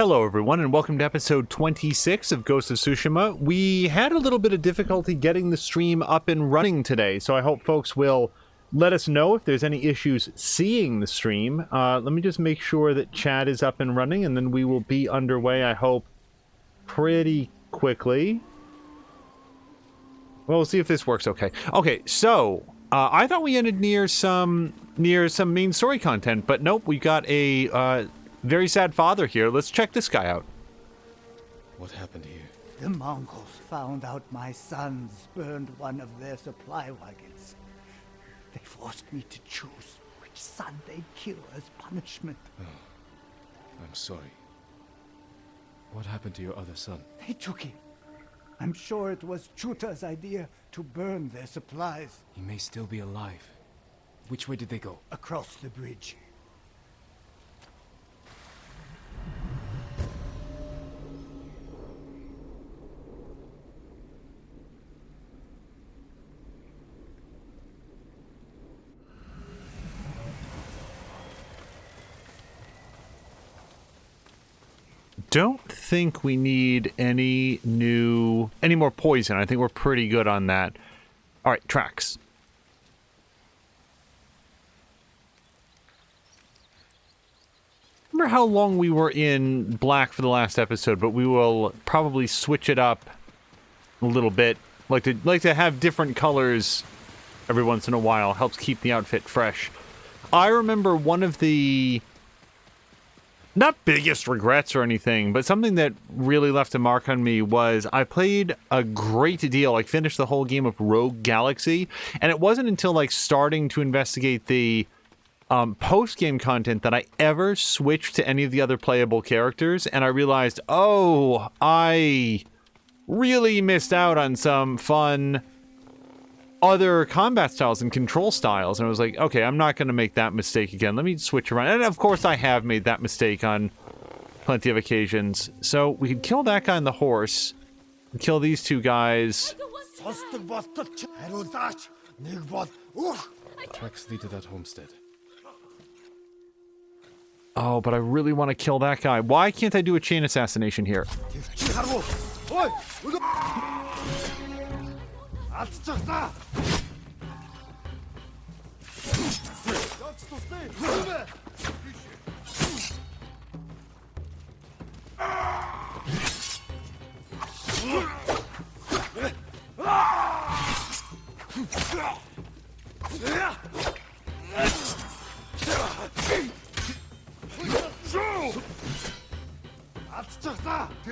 Hello everyone and welcome to episode 26 of Ghost of Tsushima. We had a little bit of difficulty getting the stream up and running today, so I hope folks will let us know if there's any issues seeing the stream. Let me just make sure that chat is up and running and then we will be underway, I hope, pretty quickly. Well, we'll see if this works okay. Okay, so I thought we ended near some main story content, but nope, we got a very sad father here. Let's check this guy out. What happened here? The Mongols found out my sons burned one of their supply wagons. They forced me to choose which son they'd kill as punishment. Oh, I'm sorry. What happened to your other son? They took him. I'm sure it was Chuta's idea to burn their supplies. He may still be alive. Which way did they go? Across the bridge. Don't think we need any more poison. I think we're pretty good on that. All right, tracks. Remember how long we were in black for the last episode, but we will probably switch it up a little bit. Like to have different colors every once in a while. Helps keep the outfit fresh. I remember one of the not biggest regrets or anything, but something that really left a mark on me was I played a great deal, like finished the whole game of Rogue Galaxy, and it wasn't until like starting to investigate the post-game content that I ever switched to any of the other playable characters, and I realized, oh, I really missed out on some fun other combat styles and control styles, and I was like, okay, I'm not going to make that mistake again. Let me switch around. And of course I have made that mistake on plenty of occasions. So we could kill that guy on the horse, kill these two guys. Tracks lead to that homestead. Oh, but I really want to kill that guy. Why can't I do a chain assassination here?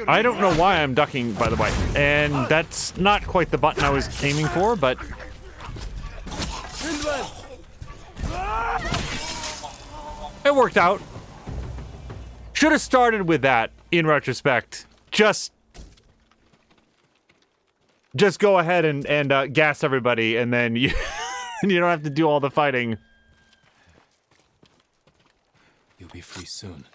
I don't know why I'm ducking, by the way, and that's not quite the button I was aiming for, but it worked out. Should have started with that, in retrospect. Just go ahead and gas everybody, and then you you don't have to do all the fighting. You'll be free soon.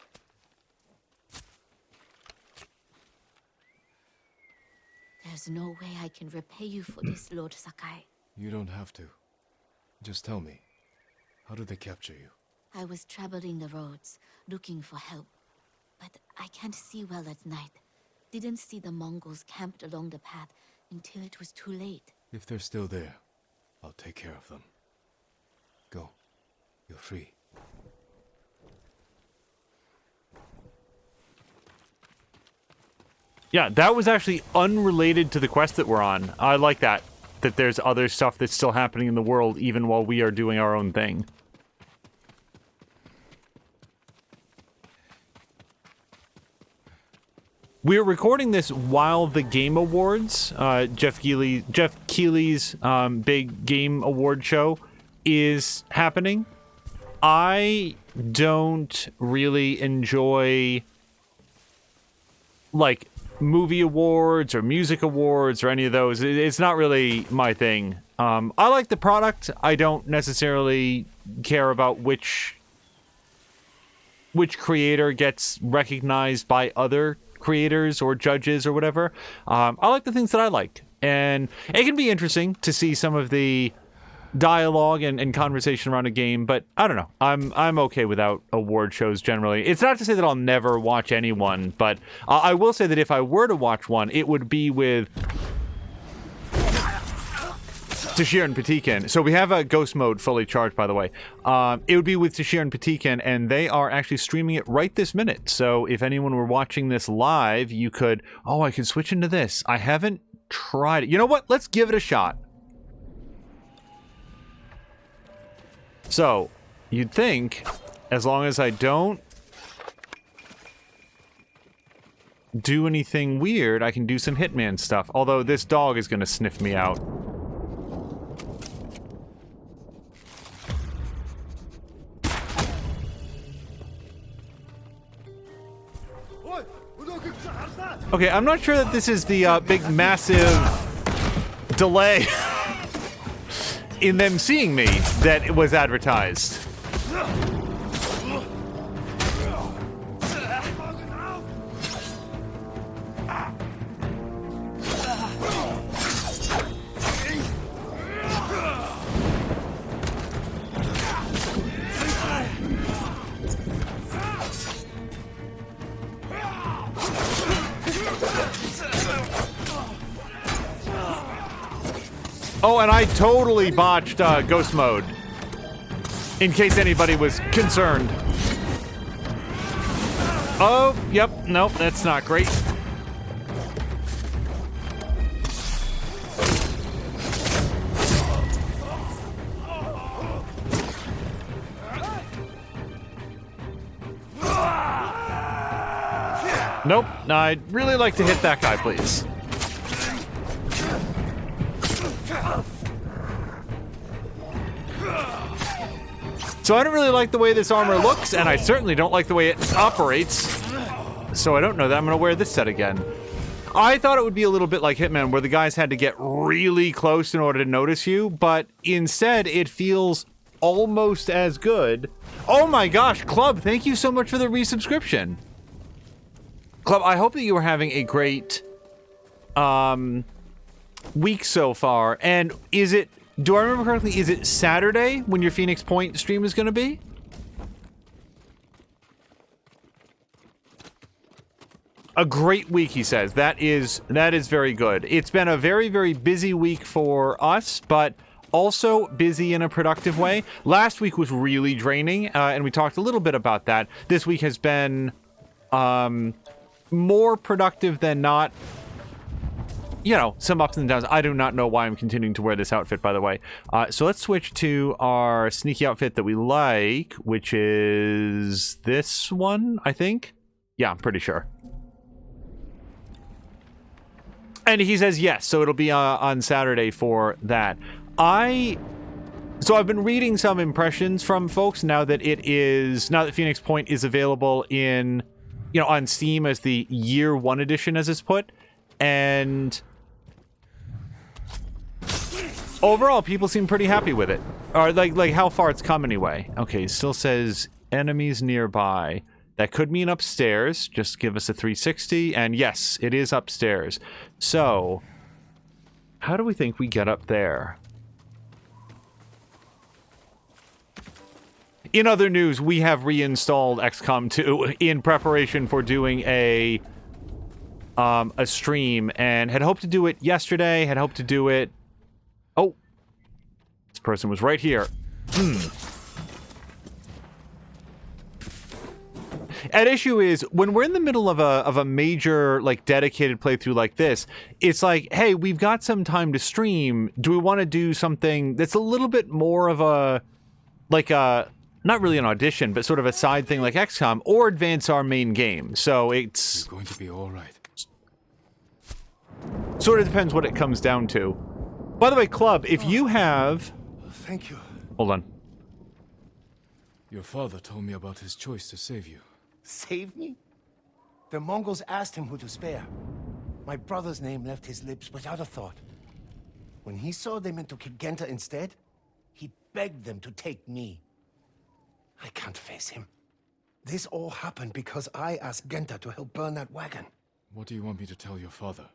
There's no way I can repay you for this, Lord Sakai. You don't have to. Just tell me, how did they capture you? I was traveling the roads, looking for help. But I can't see well at night. Didn't see the Mongols camped along the path until it was too late. If they're still there, I'll take care of them. Go. You're free. Yeah, that was actually unrelated to the quest that we're on. I like that there's other stuff that's still happening in the world even while we are doing our own thing. We're recording this while the Game Awards, Jeff Keighley's big game award show, is happening. I don't really enjoy, like, movie awards or music awards or any of those. It's not really my thing. I like the product. I don't necessarily care about which creator gets recognized by other creators or judges or whatever. I like the things that I like, and it can be interesting to see some of the dialogue and conversation around a game, but I don't know. I'm okay without award shows generally. It's not to say that I'll never watch anyone, but I will say that if I were to watch one, it would be with Tashir and Patikin. So we have a ghost mode fully charged, by the way. It would be with Tashir and Patikin, and they are actually streaming it right this minute. So if anyone were watching this live, you could, oh, I could switch into this. I haven't tried it. You know what? Let's give it a shot. So, you'd think, as long as I don't do anything weird, I can do some Hitman stuff. Although this dog is going to sniff me out. Okay, I'm not sure that this is the big, massive delay in them seeing me that it was advertised. Oh, and I totally botched ghost mode, in case anybody was concerned. Oh, yep, nope, that's not great. Nope, I'd really like to hit that guy, please. So I don't really like the way this armor looks, and I certainly don't like the way it operates. So I don't know that I'm going to wear this set again. I thought it would be a little bit like Hitman, where the guys had to get really close in order to notice you, but instead it feels almost as good. Oh my gosh, Club, thank you so much for the resubscription. Club, I hope that you are having a great week so far. And is it... Do I remember correctly, is it Saturday when your Phoenix Point stream is going to be? A great week, he says. That is very good. It's been a very, very busy week for us, but also busy in a productive way. Last week was really draining, and we talked a little bit about that. This week has been more productive than not. You know, some ups and downs. I do not know why I'm continuing to wear this outfit, by the way. So let's switch to our sneaky outfit that we like, which is this one, I think. Yeah, I'm pretty sure. And he says yes, so it'll be on Saturday for that. So I've been reading some impressions from folks now that Phoenix Point is available in, on Steam as the Year 1 edition, as it's put, and overall, people seem pretty happy with it. Or, like how far it's come anyway. Okay, it still says enemies nearby. That could mean upstairs. Just give us a 360. And yes, it is upstairs. So, how do we think we get up there? In other news, we have reinstalled XCOM 2 in preparation for doing a stream, and had hoped to do it yesterday, had hoped to do it... Oh! This person was right here. At issue is, when we're in the middle of a major, like, dedicated playthrough like this, it's like, hey, we've got some time to stream. Do we want to do something that's a little bit more of a... like a... not really an audition, but sort of a side thing like XCOM, or advance our main game? So it's... You're going to be all right. Sort of depends what it comes down to. By the way, Club, if you have... Thank you. Hold on. Your father told me about his choice to save you. Save me? The Mongols asked him who to spare. My brother's name left his lips without a thought. When he saw they meant to kill Genta instead, he begged them to take me. I can't face him. This all happened because I asked Genta to help burn that wagon. What do you want me to tell your father?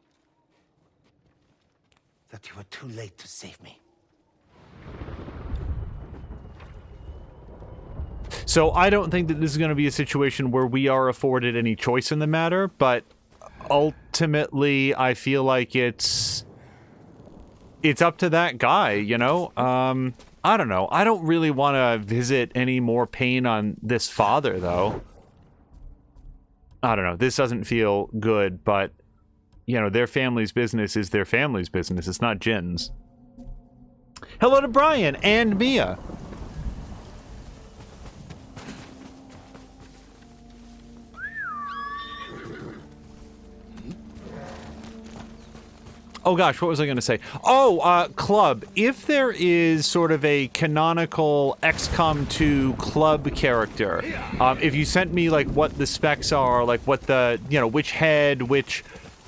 That you were too late to save me. So I don't think that this is going to be a situation where we are afforded any choice in the matter, but ultimately I feel like it's up to that guy, you know? I don't know. I don't really want to visit any more pain on this father, though. I don't know. This doesn't feel good, but, you know, their family's business is their family's business. It's not Jin's. Hello to Brian and Mia. Oh gosh, what was I going to say? Oh, Club. If there is sort of a canonical XCOM 2 Club character, if you sent me, like, what the specs are, like, what the, you know, which head, which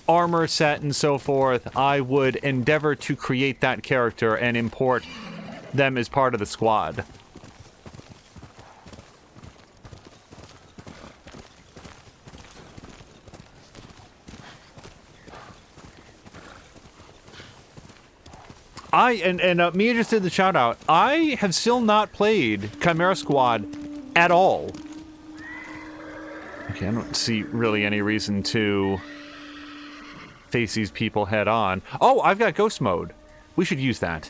armor set, and so forth, I would endeavor to create that character and import them as part of the squad. Mia just did the shout out. I have still not played Chimera Squad at all. Okay, I don't see really any reason to face these people head on. Oh, I've got ghost mode. We should use that.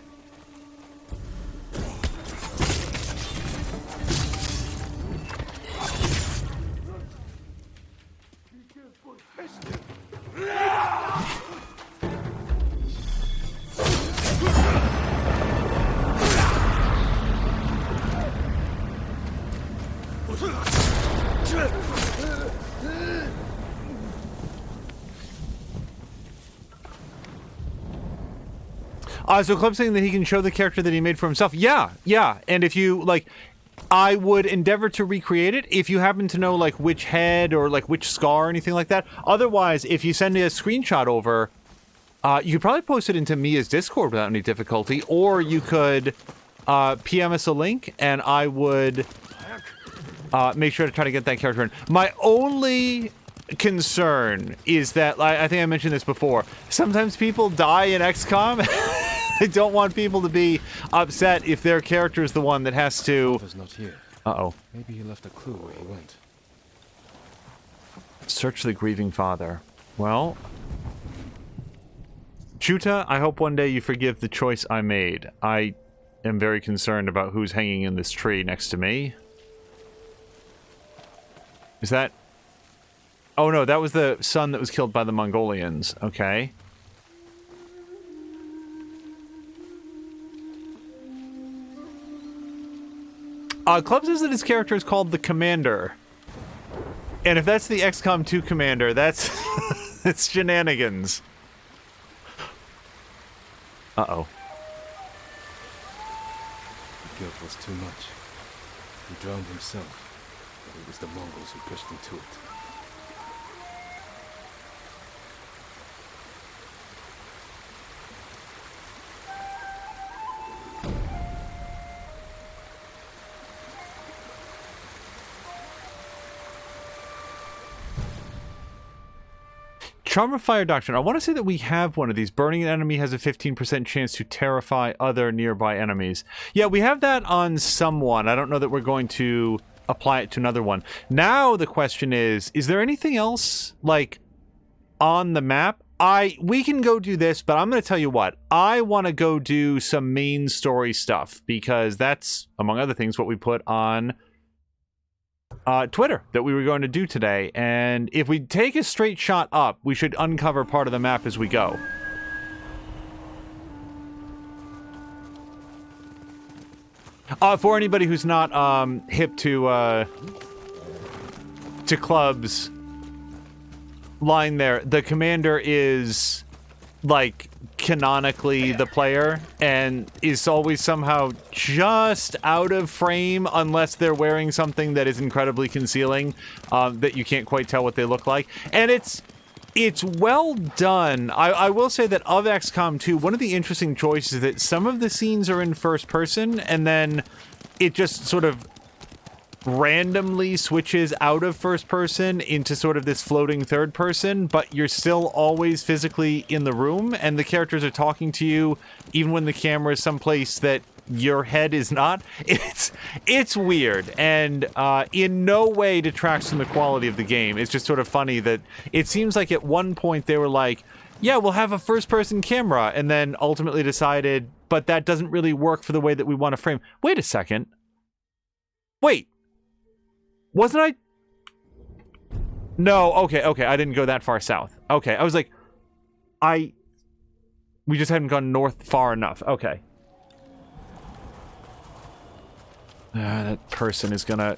So Club's saying that he can show the character that he made for himself. Yeah. And if you, like, I would endeavor to recreate it if you happen to know, like, which head or, like, which scar or anything like that. Otherwise, if you send me a screenshot over, you could probably post it into Mia's Discord without any difficulty, or you could PM us a link, and I would make sure to try to get that character in. My only concern is that, I think I mentioned this before, sometimes people die in XCOM. I don't want people to be upset if their character is the one that has to... Father's not here. Uh-oh. Maybe he left a clue where he went. Search the grieving father. Well... Chuta, I hope one day you forgive the choice I made. I am very concerned about who's hanging in this tree next to me. Is that... Oh no, that was the son that was killed by the Mongolians. Okay. Club says that his character is called the Commander. And if that's the XCOM 2 Commander, that's... it's shenanigans. Uh-oh. The guilt was too much. He drowned himself, but it was the Mongols who pushed him to it. Charm of Fire Doctrine. I want to say that we have one of these. Burning an enemy has a 15% chance to terrify other nearby enemies. Yeah, we have that on someone. I don't know that we're going to apply it to another one. Now the question is there anything else, like, on the map? We can go do this, but I'm going to tell you what. I want to go do some main story stuff, because that's, among other things, what we put on Twitter that we were going to do today. And if we take a straight shot up, we should uncover part of the map as we go. For anybody who's not hip to Club's line there, the commander is, like, canonically the player and is always somehow just out of frame unless they're wearing something that is incredibly concealing, that you can't quite tell what they look like. And it's well done. I will say that of XCOM 2, one of the interesting choices is that some of the scenes are in first person, and then it just sort of randomly switches out of first person into sort of this floating third person, but you're still always physically in the room, and the characters are talking to you even when the camera is someplace that your head is not. It's weird, and in no way detracts from the quality of the game. It's just sort of funny that it seems like at one point they were like, yeah, we'll have a first-person camera, and then ultimately decided, but that doesn't really work for the way that we want to frame. Wait a second. Wait. Wasn't I? No, okay, I didn't go that far south. Okay, I was like, we just hadn't gone north far enough. Okay. That person is gonna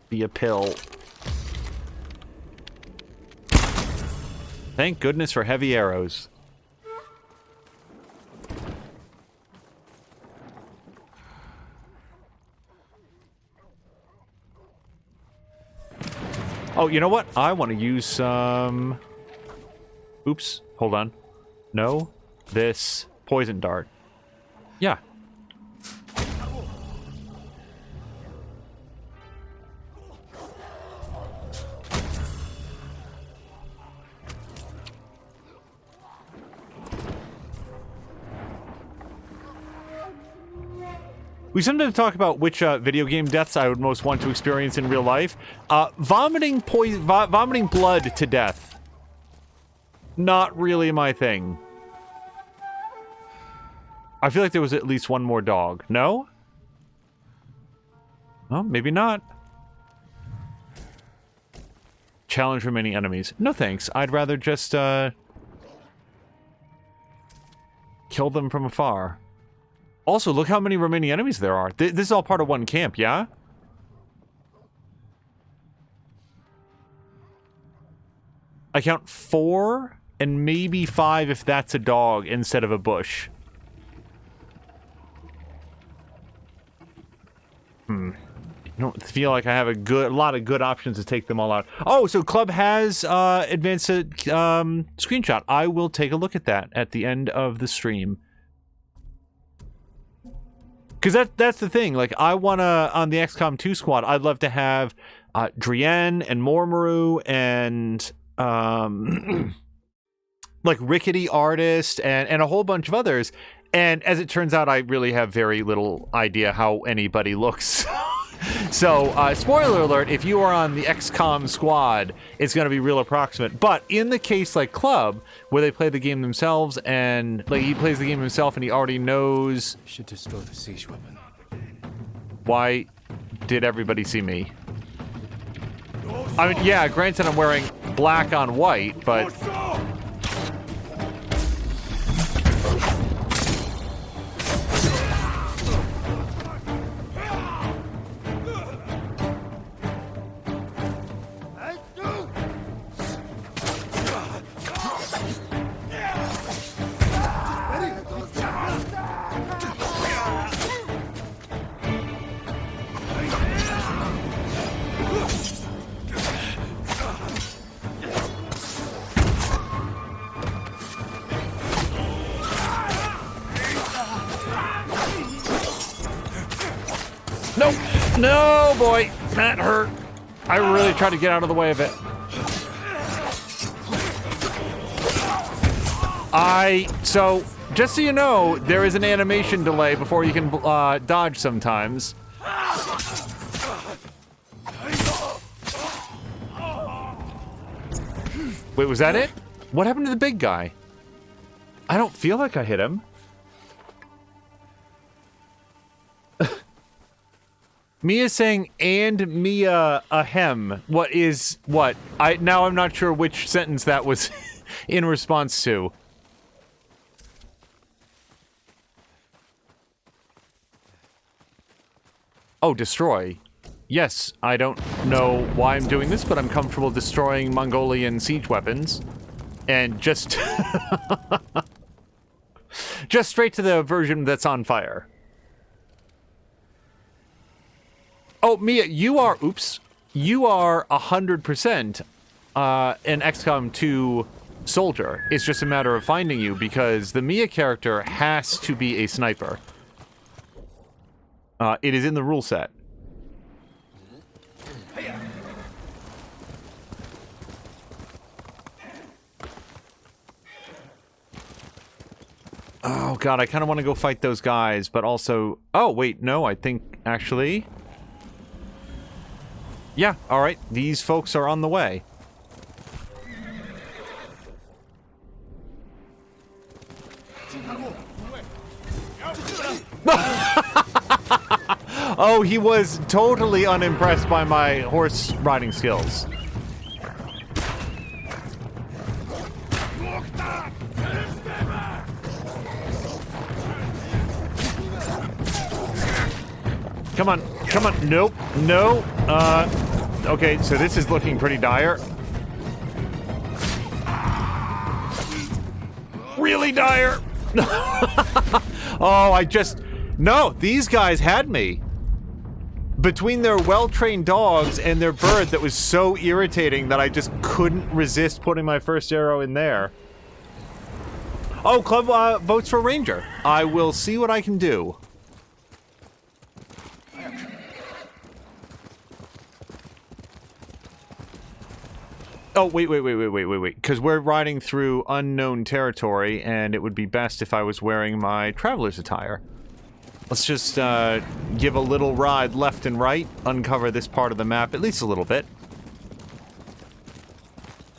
be a pill. Thank goodness for heavy arrows. Oh, you know what? I want to use some... Oops, hold on. No, this poison dart. Yeah. We sometimes talk about which video game deaths I would most want to experience in real life. Vomiting blood to death. Not really my thing. I feel like there was at least one more dog. No? Well, maybe not. Challenge remaining enemies. No thanks. I'd rather just, kill them from afar. Also, look how many remaining enemies there are. This is all part of one camp, yeah? I count 4 and maybe 5 if that's a dog instead of a bush. I don't feel like I have a lot of good options to take them all out. Oh, so Club has advanced a screenshot. I will take a look at that at the end of the stream. Because that's the thing, like, I want to, on the XCOM 2 squad, I'd love to have Drienne and Mormaru and, like, Rickety Artist and a whole bunch of others. And as it turns out, I really have very little idea how anybody looks. So, spoiler alert, if you are on the XCOM squad, it's going to be real approximate. But in the case like Club, where they play the game themselves, and like he plays the game himself and he already knows... Should destroy the siege weapon. Why did everybody see me? I mean, yeah, granted I'm wearing black on white, but... No, boy, that hurt. I really tried to get out of the way of it. So, just so you know, there is an animation delay before you can dodge sometimes. Wait, was that it? What happened to the big guy? I don't feel like I hit him. Mia's saying, and Mia ahem. What is what? Now I'm not sure which sentence that was in response to. Oh, destroy. Yes, I don't know why I'm doing this, but I'm comfortable destroying Mongolian siege weapons. And just... just straight to the version that's on fire. Oh, Mia, you are... Oops. You are 100% an XCOM 2 soldier. It's just a matter of finding you, because the Mia character has to be a sniper. It is in the rule set. Oh god, I kind of want to go fight those guys, but also... Oh, wait, no, I think, actually... Yeah, alright, these folks are on the way. Oh, he was totally unimpressed by my horse riding skills. Come on, come on, nope, no, okay, so this is looking pretty dire. Really dire! Oh, no, these guys had me. Between their well-trained dogs and their bird that was so irritating that I just couldn't resist putting my first arrow in there. Oh, club votes for Ranger. I will see what I can do. Oh, wait, because we're riding through unknown territory, and it would be best if I was wearing my traveler's attire. Let's just give a little ride left and right, uncover this part of the map, at least a little bit.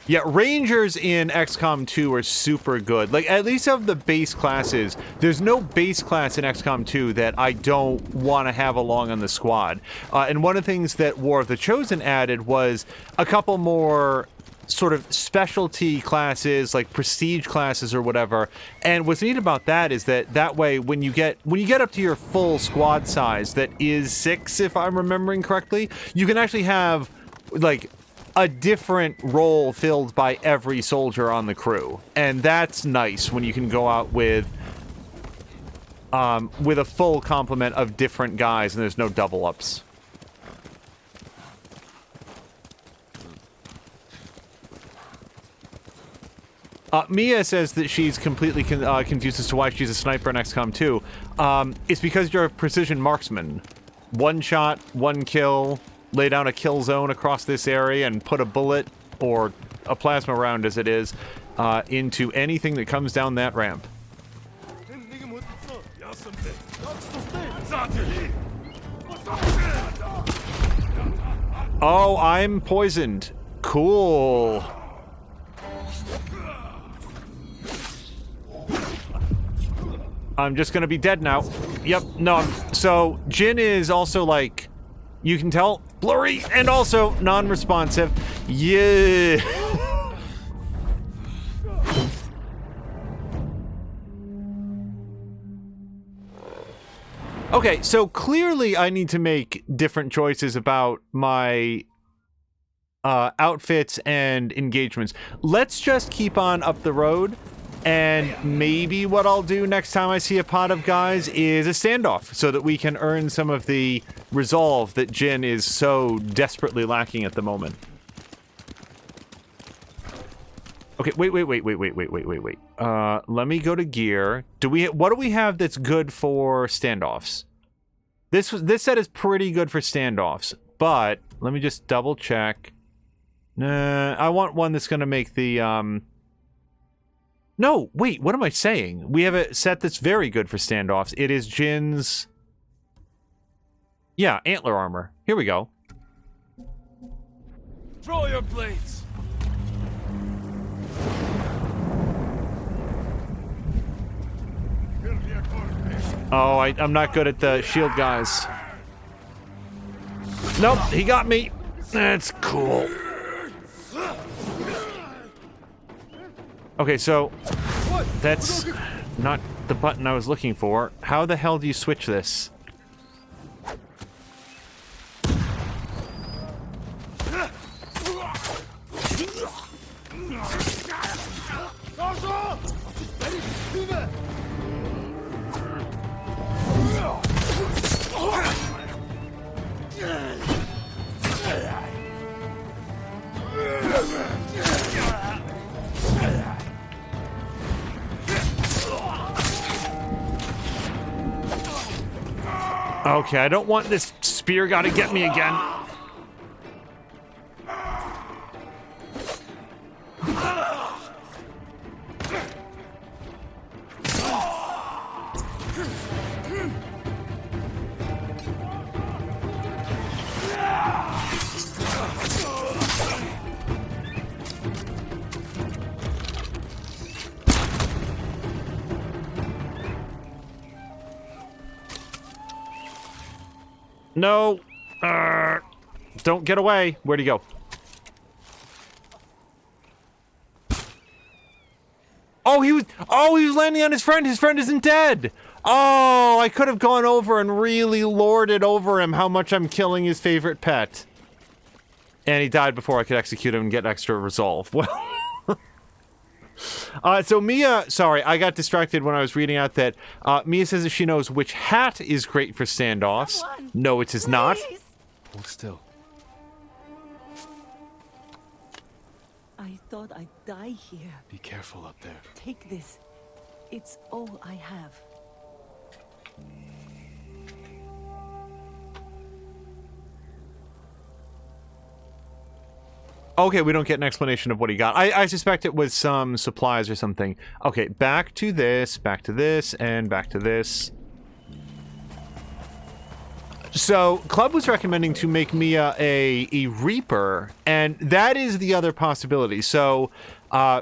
Yeah, Rangers in XCOM 2 are super good. Like, at least of the base classes, there's no base class in XCOM 2 that I don't want to have along on the squad. And one of the things that War of the Chosen added was a couple more sort of specialty classes, like prestige classes or whatever. And what's neat about that is that way when you get up to your full squad size, that is 6 if I'm remembering correctly, you can actually have like a different role filled by every soldier on the crew. And that's nice when you can go out with a full complement of different guys and there's no double ups. Mia says that she's completely confused as to why she's a sniper in XCOM 2. It's because you're a precision marksman. One shot, one kill, lay down a kill zone across this area and put a bullet, or a plasma round as it is, into anything that comes down that ramp. Oh, I'm poisoned. Cool. I'm just gonna be dead now. Yep, no, so Jin is also like, you can tell, blurry and also non-responsive. Yeah. Okay, so clearly I need to make different choices about my outfits and engagements. Let's just keep on up the road. And maybe what I'll do next time I see a pot of guys is a standoff, so that we can earn some of the resolve that Jin is so desperately lacking at the moment. Okay, wait. Let me go to gear. What do we have that's good for standoffs? This set is pretty good for standoffs, but let me just double check. I want one that's gonna make the No, wait, what am I saying? We have a set that's very good for standoffs. It is Jin's... Yeah, antler armor. Here we go. Throw your blades! Oh, I'm not good at the shield guys. Nope, he got me. That's cool. Okay, so that's not the button I was looking for. How the hell do you switch this? Okay, I don't want this spear guy to get me again. No. Don't get away. Where'd he go? Oh, he was landing on his friend. His friend isn't dead. Oh, I could have gone over and really lorded over him how much I'm killing his favorite pet. And he died before I could execute him and get extra resolve. Well, so Mia, sorry, I got distracted when I was reading out that Mia says that she knows which hat is great for standoffs. Someone, No, it is not. please. Hold still. I thought I'd die here. Be careful up there. Take this. It's all I have. Okay, we don't get an explanation of what he got. I suspect it was some supplies or something. Okay, back to this, and back to this. So, Club was recommending to make Mia a Reaper, and that is the other possibility. So,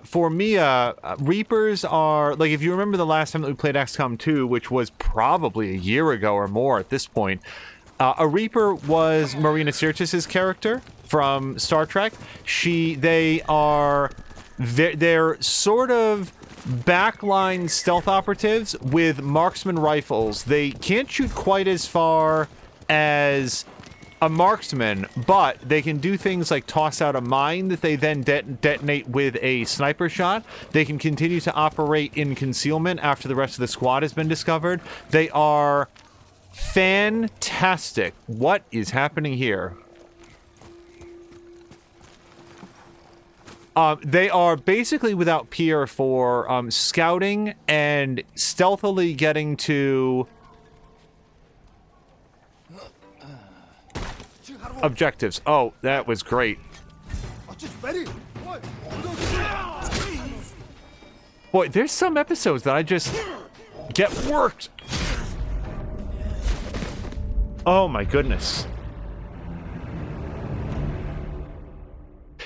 for Mia, Reapers are, like, if you remember the last time that we played XCOM 2, which was probably a year ago or more at this point, a Reaper was Marina Sirtis' character from Star Trek. They're sort of backline stealth operatives with marksman rifles. They can't shoot quite as far as a marksman, but they can do things like toss out a mine that they then detonate with a sniper shot. They can continue to operate in concealment after the rest of the squad has been discovered. They are fantastic. What is happening here? They are basically without peer for scouting and stealthily getting to objectives. Oh, that was great. Boy, there's some episodes that I just get worked. Oh my goodness.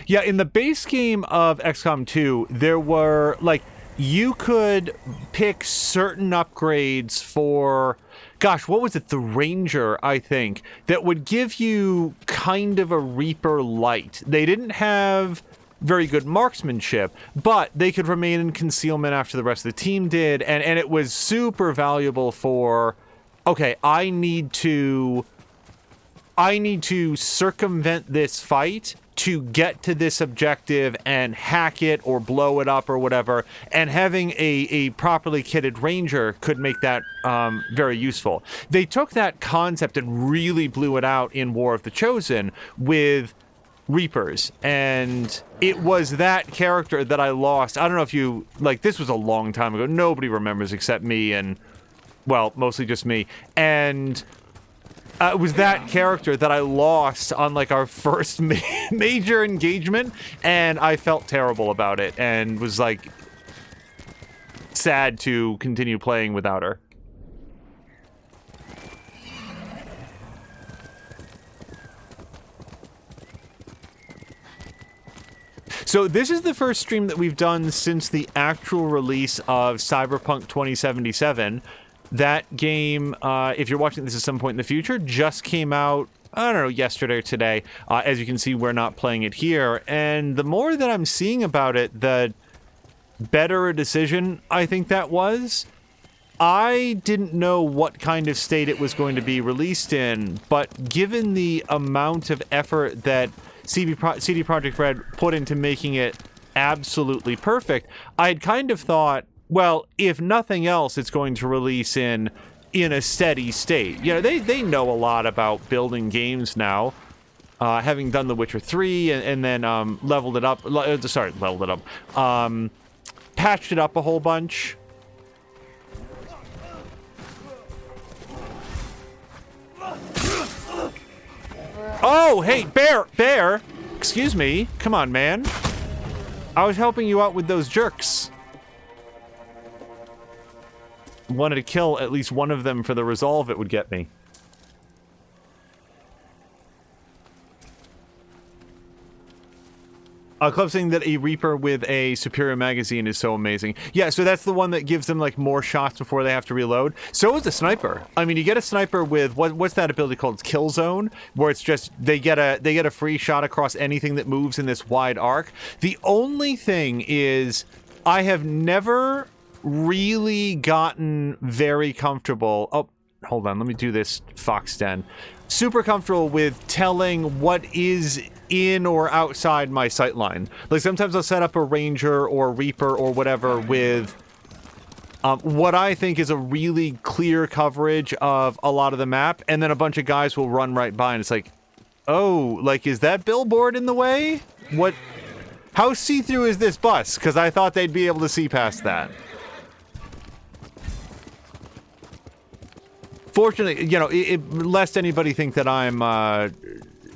Yeah, in the base game of XCOM 2, there were, like, you could pick certain upgrades for, gosh, what was it? The Ranger, I think, that would give you kind of a Reaper light. They didn't have very good marksmanship, but they could remain in concealment after the rest of the team did, and it was super valuable for, okay, I need to circumvent this fight to get to this objective and hack it or blow it up or whatever, and having a properly kitted Ranger could make that very useful. They took that concept and really blew it out in War of the Chosen with Reapers, and it was that character that I lost. I don't know if you, like, this was a long time ago. Nobody remembers except me and, well, mostly just me. And it was that character that I lost on, like, our first major engagement, and I felt terrible about it and was, like, sad to continue playing without her. So this is the first stream that we've done since the actual release of Cyberpunk 2077. That game, if you're watching this at some point in the future, just came out, I don't know, yesterday or today. As you can see, we're not playing it here. And the more that I'm seeing about it, the better a decision I think that was. I didn't know what kind of state it was going to be released in, but given the amount of effort that CD Projekt Red put into making it absolutely perfect, I had kind of thought, well, if nothing else, it's going to release in a steady state. You know, they know a lot about building games now, having done The Witcher 3 and then leveled it up, patched it up a whole bunch. Oh, hey, Bear! Excuse me. Come on, man. I was helping you out with those jerks. Wanted to kill at least one of them for the resolve it would get me. Club saying that a Reaper with a superior magazine is so amazing. Yeah, so that's the one that gives them like more shots before they have to reload. So is the sniper. I mean, you get a sniper with what's that ability called? It's Kill Zone, where it's just they get a free shot across anything that moves in this wide arc. The only thing is, I have never really gotten very comfortable. Oh, hold on, let me do this Fox Den. Super comfortable with telling what is in or outside my sightline. Like sometimes I'll set up a ranger or reaper or whatever with what I think is a really clear coverage of a lot of the map, and then a bunch of guys will run right by and it's like, oh, like is that billboard in the way? What? How see-through is this bus? Because I thought they'd be able to see past that. Fortunately, you know, lest anybody think that I'm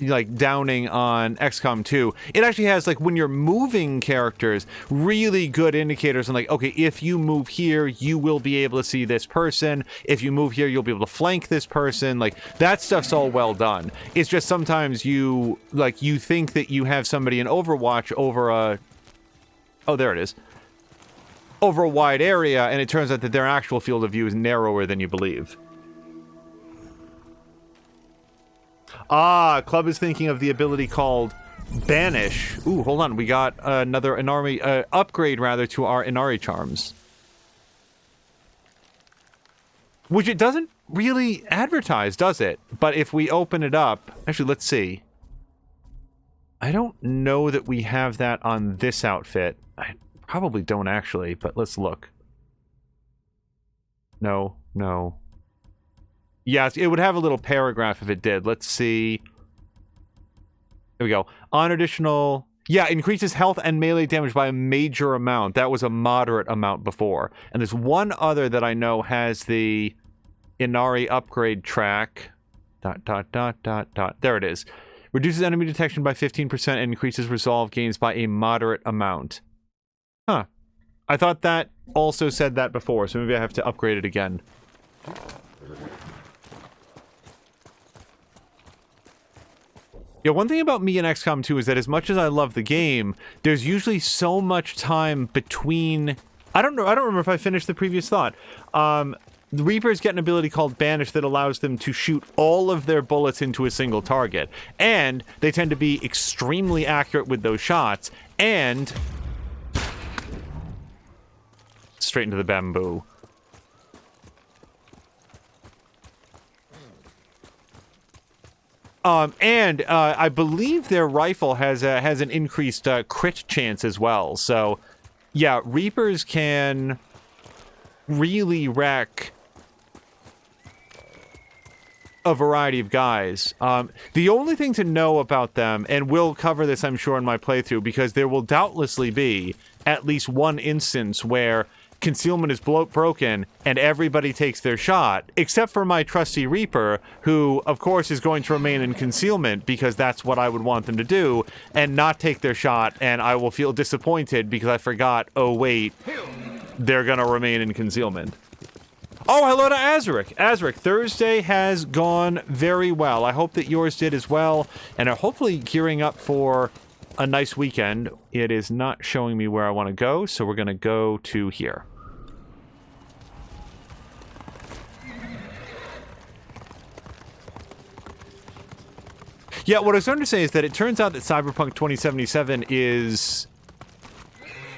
like downing on XCOM 2, it actually has, like, when you're moving characters, really good indicators on, like, okay, if you move here, you will be able to see this person. If you move here, you'll be able to flank this person. Like, that stuff's all well done. It's just sometimes you think that you have somebody in Overwatch over a... Oh, there it is. Over a wide area, and it turns out that their actual field of view is narrower than you believe. Ah, Club is thinking of the ability called Banish. Ooh, hold on. We got another Inari, upgrade, rather, to our Inari charms. Which it doesn't really advertise, does it? But if we open it up... Actually, let's see. I don't know that we have that on this outfit. I probably don't, actually, but let's look. No, no. Yes, it would have a little paragraph if it did. Let's see. There we go. On additional... Yeah, increases health and melee damage by a major amount. That was a moderate amount before. And there's one other that I know has the Inari upgrade track. ... There it is. Reduces enemy detection by 15% and increases resolve gains by a moderate amount. Huh. I thought that also said that before, so maybe I have to upgrade it again. Yeah, one thing about me and XCOM 2 is that as much as I love the game, there's usually so much time between... I don't remember if I finished the previous thought. The Reapers get an ability called Banish that allows them to shoot all of their bullets into a single target. And they tend to be extremely accurate with those shots. And... straight into the bamboo. I believe their rifle has an increased crit chance as well. So, yeah, Reapers can really wreck a variety of guys. The only thing to know about them, and we'll cover this, I'm sure, in my playthrough, because there will doubtlessly be at least one instance where concealment is broken and everybody takes their shot, except for my trusty Reaper, who, of course, is going to remain in concealment because that's what I would want them to do, and not take their shot, and I will feel disappointed because I forgot, oh wait, they're gonna remain in concealment. Oh, hello to Azaric. Azaric, Thursday has gone very well. I hope that yours did as well, and are hopefully gearing up for a nice weekend. It is not showing me where I want to go, so we're gonna go to here. Yeah, what I was trying to say is that it turns out that Cyberpunk 2077 is...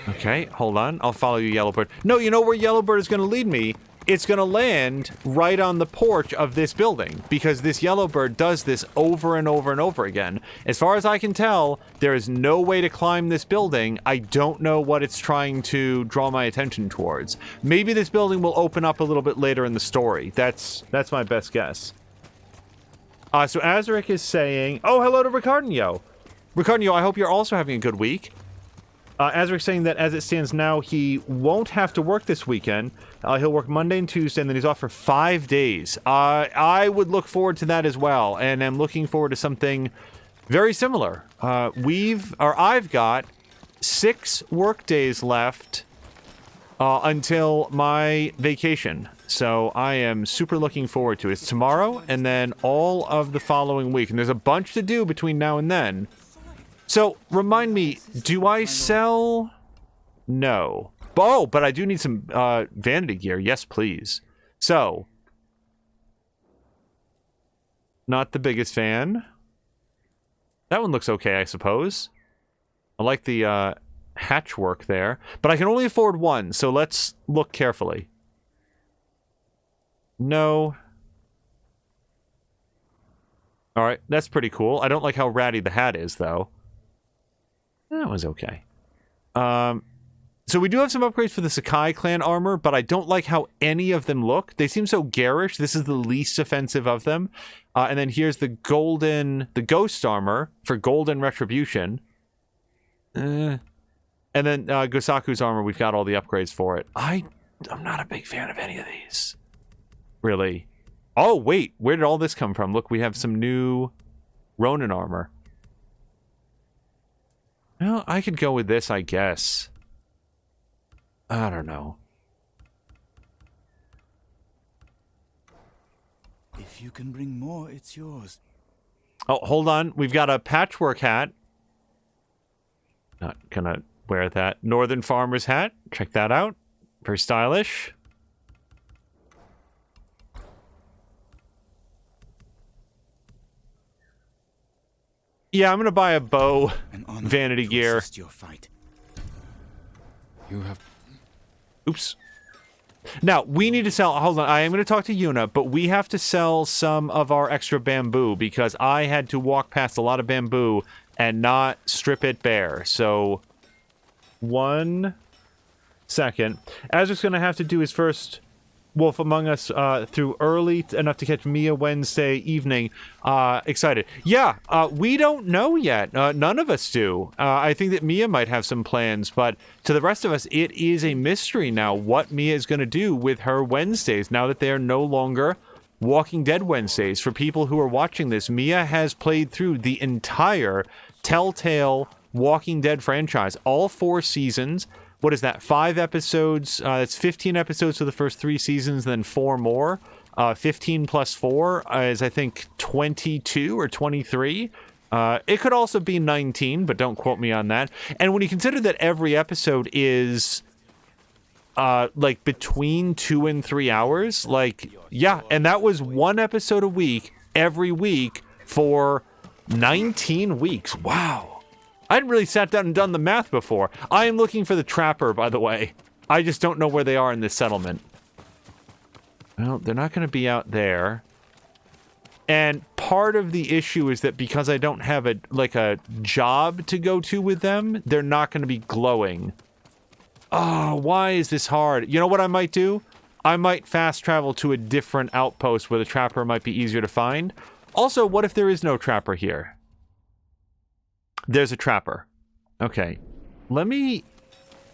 Okay, hold on. I'll follow you, Yellowbird. No, you know where Yellowbird is going to lead me? It's going to land right on the porch of this building, because this Yellowbird does this over and over and over again. As far as I can tell, there is no way to climb this building. I don't know what it's trying to draw my attention towards. Maybe this building will open up a little bit later in the story. That's my best guess. So Azaric is saying... Oh, hello to Ricardinho. Ricardinho, I hope you're also having a good week. Azaric's saying that as it stands now, he won't have to work this weekend. He'll work Monday and Tuesday, and then he's off for 5 days. I would look forward to that as well, and I'm looking forward to something very similar. I've got 6 work days left until my vacation. So I am super looking forward to it. It's tomorrow, and then all of the following week. And there's a bunch to do between now and then. So, remind me, do I sell... No. Oh, but I do need some vanity gear. Yes, please. So, not the biggest fan. That one looks okay, I suppose. I like the hatch work there. But I can only afford one, so let's look carefully. No. Alright, that's pretty cool. I don't like how ratty the hat is, though. That was okay. So we do have some upgrades for the Sakai clan armor, but I don't like how any of them look. They seem so garish. This is the least offensive of them. And then here's the ghost armor for golden retribution. And then Gosaku's armor, we've got all the upgrades for it. I'm not a big fan of any of these. Really. Oh, wait. Where did all this come from? Look, we have some new Ronin armor. Well, I could go with this, I guess. I don't know. If you can bring more, it's yours. Oh, hold on. We've got a patchwork hat. Not gonna wear that. Northern farmer's hat. Check that out. Very stylish. Yeah, I'm gonna buy a bow. Vanity gear. Your fight. You have... Oops. Now, we need to sell... Hold on, I am going to talk to Yuna, but we have to sell some of our extra bamboo because I had to walk past a lot of bamboo and not strip it bare. So, 1 second. Azur's going to have to do his first Wolf Among Us through early enough to catch Mia Wednesday evening. Excited. Yeah, we don't know yet. None of us do. I think that Mia might have some plans, but to the rest of us, it is a mystery now what Mia is going to do with her Wednesdays now that they are no longer Walking Dead Wednesdays. For people who are watching this, Mia has played through the entire Telltale Walking Dead franchise, all 4 seasons. What is that? 5 episodes. It's 15 episodes for the first 3 seasons, then 4 more. 15 plus 4 is, I think, 22 or 23. It could also be 19, but don't quote me on that. And when you consider that every episode is, like, between 2 and 3 hours, like, yeah, and that was 1 episode a week, every week, for 19 weeks. Wow. I hadn't really sat down and done the math before. I am looking for the trapper, by the way. I just don't know where they are in this settlement. Well, they're not going to be out there. And part of the issue is that because I don't have a job to go to with them, they're not going to be glowing. Oh, why is this hard? You know what I might do? I might fast travel to a different outpost where the trapper might be easier to find. Also, what if there is no trapper here? There's a trapper. Okay. Let me...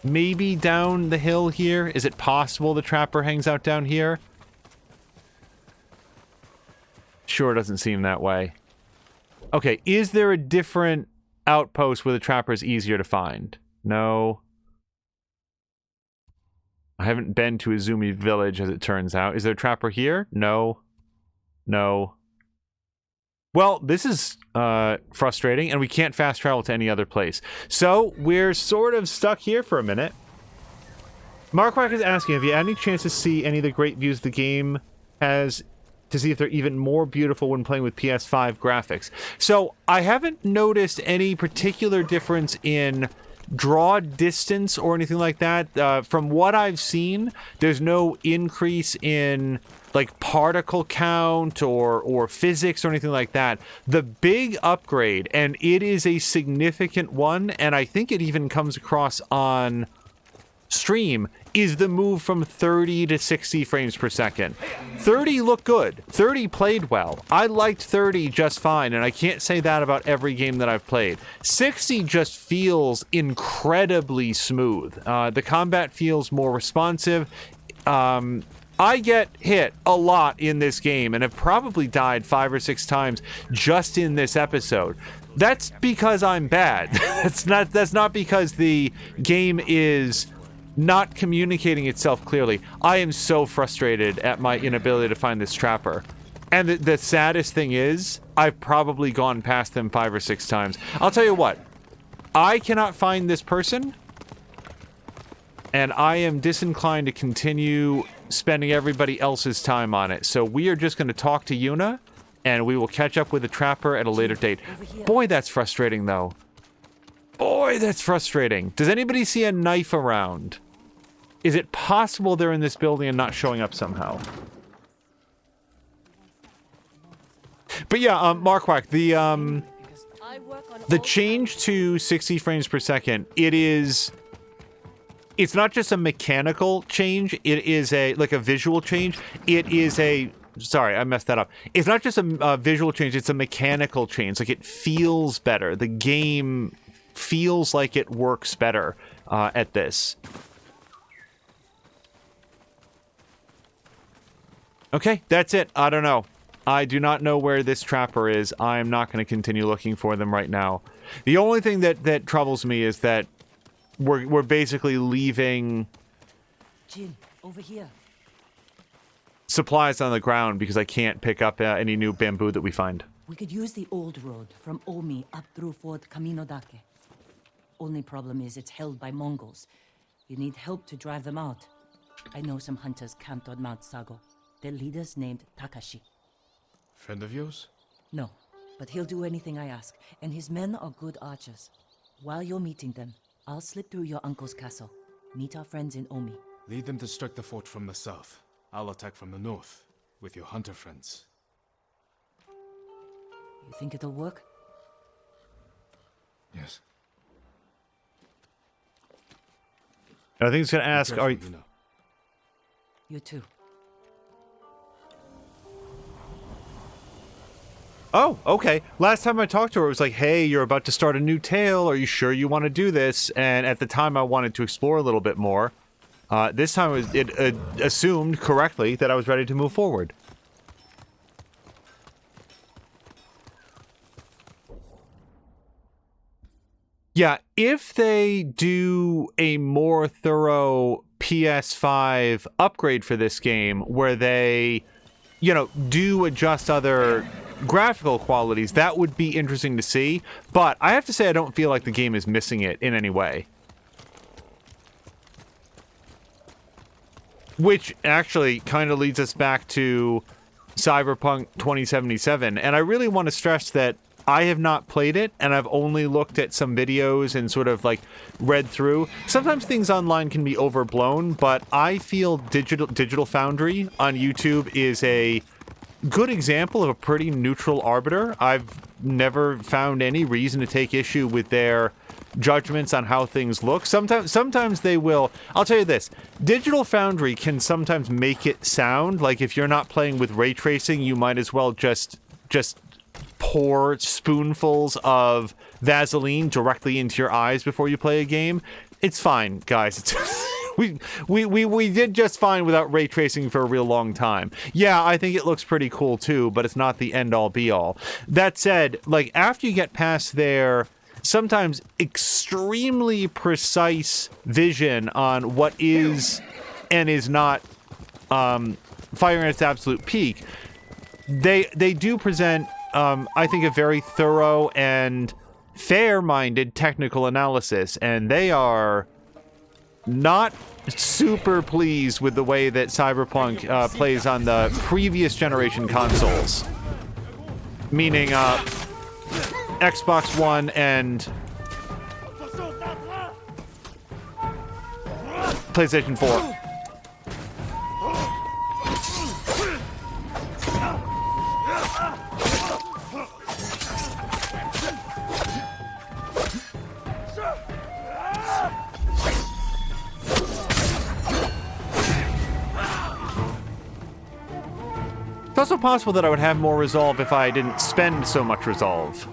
Maybe down the hill here? Is it possible the trapper hangs out down here? Sure doesn't seem that way. Okay, is there a different outpost where the trapper is easier to find? No. I haven't been to Izumi Village, as it turns out. Is there a trapper here? No. No. Well, this is frustrating, and we can't fast travel to any other place. So, we're sort of stuck here for a minute. Markwack is asking, have you had any chance to see any of the great views the game has, to see if they're even more beautiful when playing with PS5 graphics? So, I haven't noticed any particular difference in draw distance or anything like that. From what I've seen, there's no increase in like particle count or physics or anything like that. The big upgrade, and it is a significant one, and I think it even comes across on stream, is the move from 30 to 60 frames per second. 30 looked good. 30 played well. I liked 30 just fine, and I can't say that about every game that I've played. 60 just feels incredibly smooth. The combat feels more responsive. I get hit a lot in this game and have probably died 5 or 6 times just in this episode. That's because I'm bad. That's not because the game is not communicating itself clearly. I am so frustrated at my inability to find this trapper. And the saddest thing is, I've probably gone past them 5 or 6 times. I'll tell you what, I cannot find this person, and I am disinclined to continue spending everybody else's time on it. So we are just going to talk to Yuna, and we will catch up with the trapper at a later date. Boy, that's frustrating, though. Boy, that's frustrating. Does anybody see a knife around? Is it possible they're in this building and not showing up somehow? But yeah, Markwak, the change to 60 frames per second, it's not just a mechanical change, it is a visual change. It is sorry, I messed that up. It's not just a visual change, it's a mechanical change. Like, it feels better. The game feels like it works better at this. Okay, that's it. I don't know. I do not know where this trapper is. I am not going to continue looking for them right now. The only thing that troubles me is that we're basically leaving Jin, over here. supplies on the ground because I can't pick up any new bamboo that we find. We could use the old road from Omi up through Fort Camino Dake. Only problem is it's held by Mongols. You need help to drive them out. I know some hunters camped on Mount Sago. Their leader's named Takashi. Friend of yours? No, but he'll do anything I ask, and his men are good archers. While you're meeting them, I'll slip through your uncle's castle. Meet our friends in Omi. Lead them to strike the fort from the south. I'll attack from the north, with your hunter friends. You think it'll work? Yes. I think it's going to ask, are you... You too. Oh, okay. Last time I talked to her, it was like, hey, you're about to start a new tale. Are you sure you want to do this? And at the time, I wanted to explore a little bit more. This time, it assumed correctly that I was ready to move forward. Yeah, if they do a more thorough PS5 upgrade for this game, where they, do adjust other graphical qualities, that would be interesting to see. But I have to say, I don't feel like the game is missing it in any way. Which actually kind of leads us back to Cyberpunk 2077. And I really want to stress that I have not played it, and I've only looked at some videos and sort of read through. Sometimes things online can be overblown, but I feel Digital Foundry on YouTube is a good example of a pretty neutral arbiter. I've never found any reason to take issue with their judgments on how things look. Sometimes they will. I'll tell you this. Digital Foundry can sometimes make it sound like if you're not playing with ray tracing, you might as well just pour spoonfuls of Vaseline directly into your eyes before you play a game. It's fine, guys. We did just fine without ray tracing for a real long time. Yeah, I think it looks pretty cool too, but it's not the end-all be-all. That said, after you get past their sometimes extremely precise vision on what is and is not firing at its absolute peak, they do present I think a very thorough and fair-minded technical analysis, and they are not super pleased with the way that Cyberpunk plays on the previous generation consoles. Meaning Xbox One and PlayStation 4. It's also possible that I would have more resolve if I didn't spend so much resolve.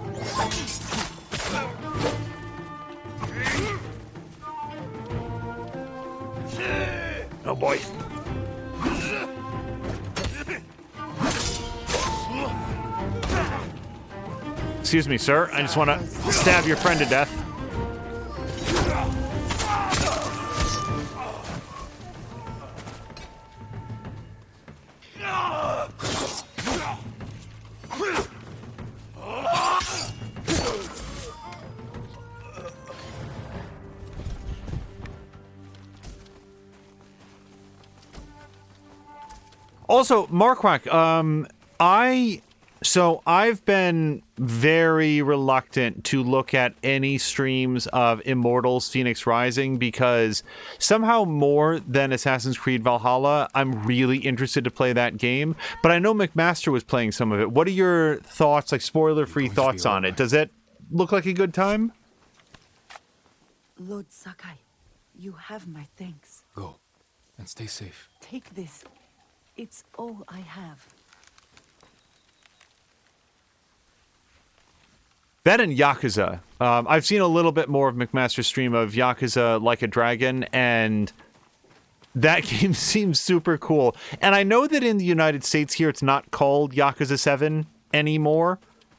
Oh boy. Excuse me, sir. I just want to stab your friend to death. Also, Marquardt, I've been very reluctant to look at any streams of Immortals Phoenix Rising because somehow more than Assassin's Creed Valhalla, I'm really interested to play that game. But I know McMaster was playing some of it. What are your thoughts, like spoiler-free thoughts on it? Does it look like a good time? Lord Sakai, you have my thanks. Go, and stay safe. Take this. It's all I have. That and Yakuza. I've seen a little bit more of McMaster's stream of Yakuza Like a Dragon, and that game seems super cool. And I know that in the United States here, it's not called Yakuza 7 anymore,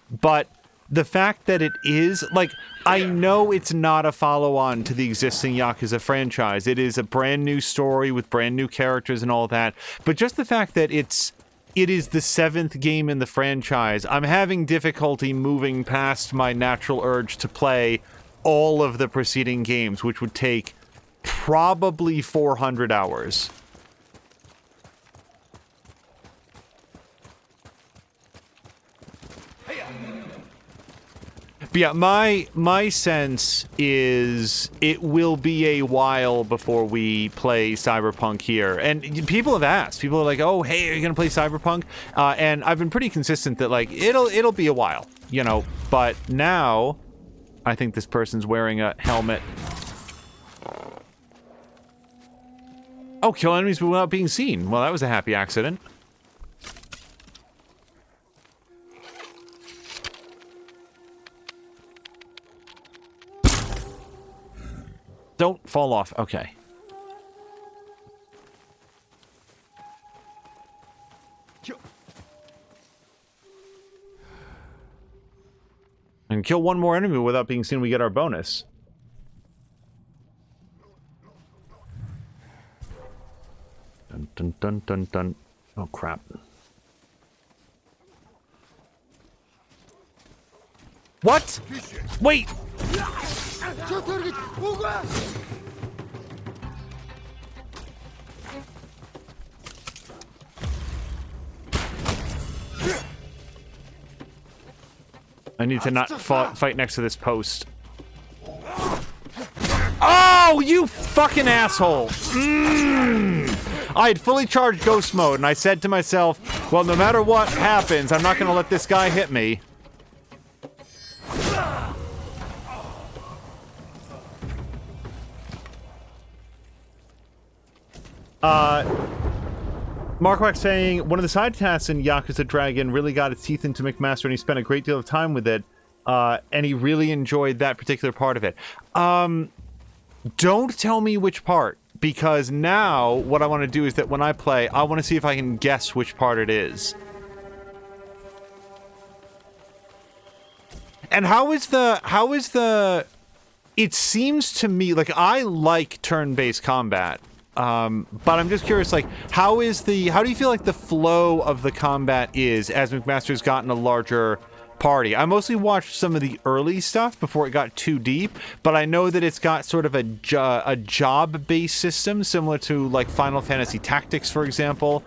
but the fact that it is, like, I know it's not a follow-on to the existing Yakuza franchise. It is a brand new story with brand new characters and all that, but just the fact that it is the 7th game in the franchise, I'm having difficulty moving past my natural urge to play all of the preceding games, which would take probably 400 hours. But yeah, my sense is it will be a while before we play Cyberpunk here. And people have asked. People are like, "Oh, hey, are you gonna play Cyberpunk?" And I've been pretty consistent that like it'll be a while, you know. But now, I think this person's wearing a helmet. Oh, kill enemies without being seen. Well, that was a happy accident. Don't fall off. Okay. And kill one more enemy without being seen, we get our bonus. Dun dun dun dun dun. Oh crap. What? Wait! I need to not fight next to this post. Oh, you fucking asshole! I had fully charged ghost mode, and I said to myself, well, no matter what happens, I'm not gonna let this guy hit me. Marquardt saying, one of the side tasks in Yakuza Dragon really got its teeth into McMaster, and he spent a great deal of time with it, and he really enjoyed that particular part of it. Don't tell me which part, because now what I want to do is that when I play, I want to see if I can guess which part it is. And how is the... It seems to me, like, I like turn-based combat. But I'm just curious, like, how do you feel like the flow of the combat is as McMaster's gotten a larger party? I mostly watched some of the early stuff before it got too deep, but I know that it's got sort of a job-based system similar to, like, Final Fantasy Tactics, for example,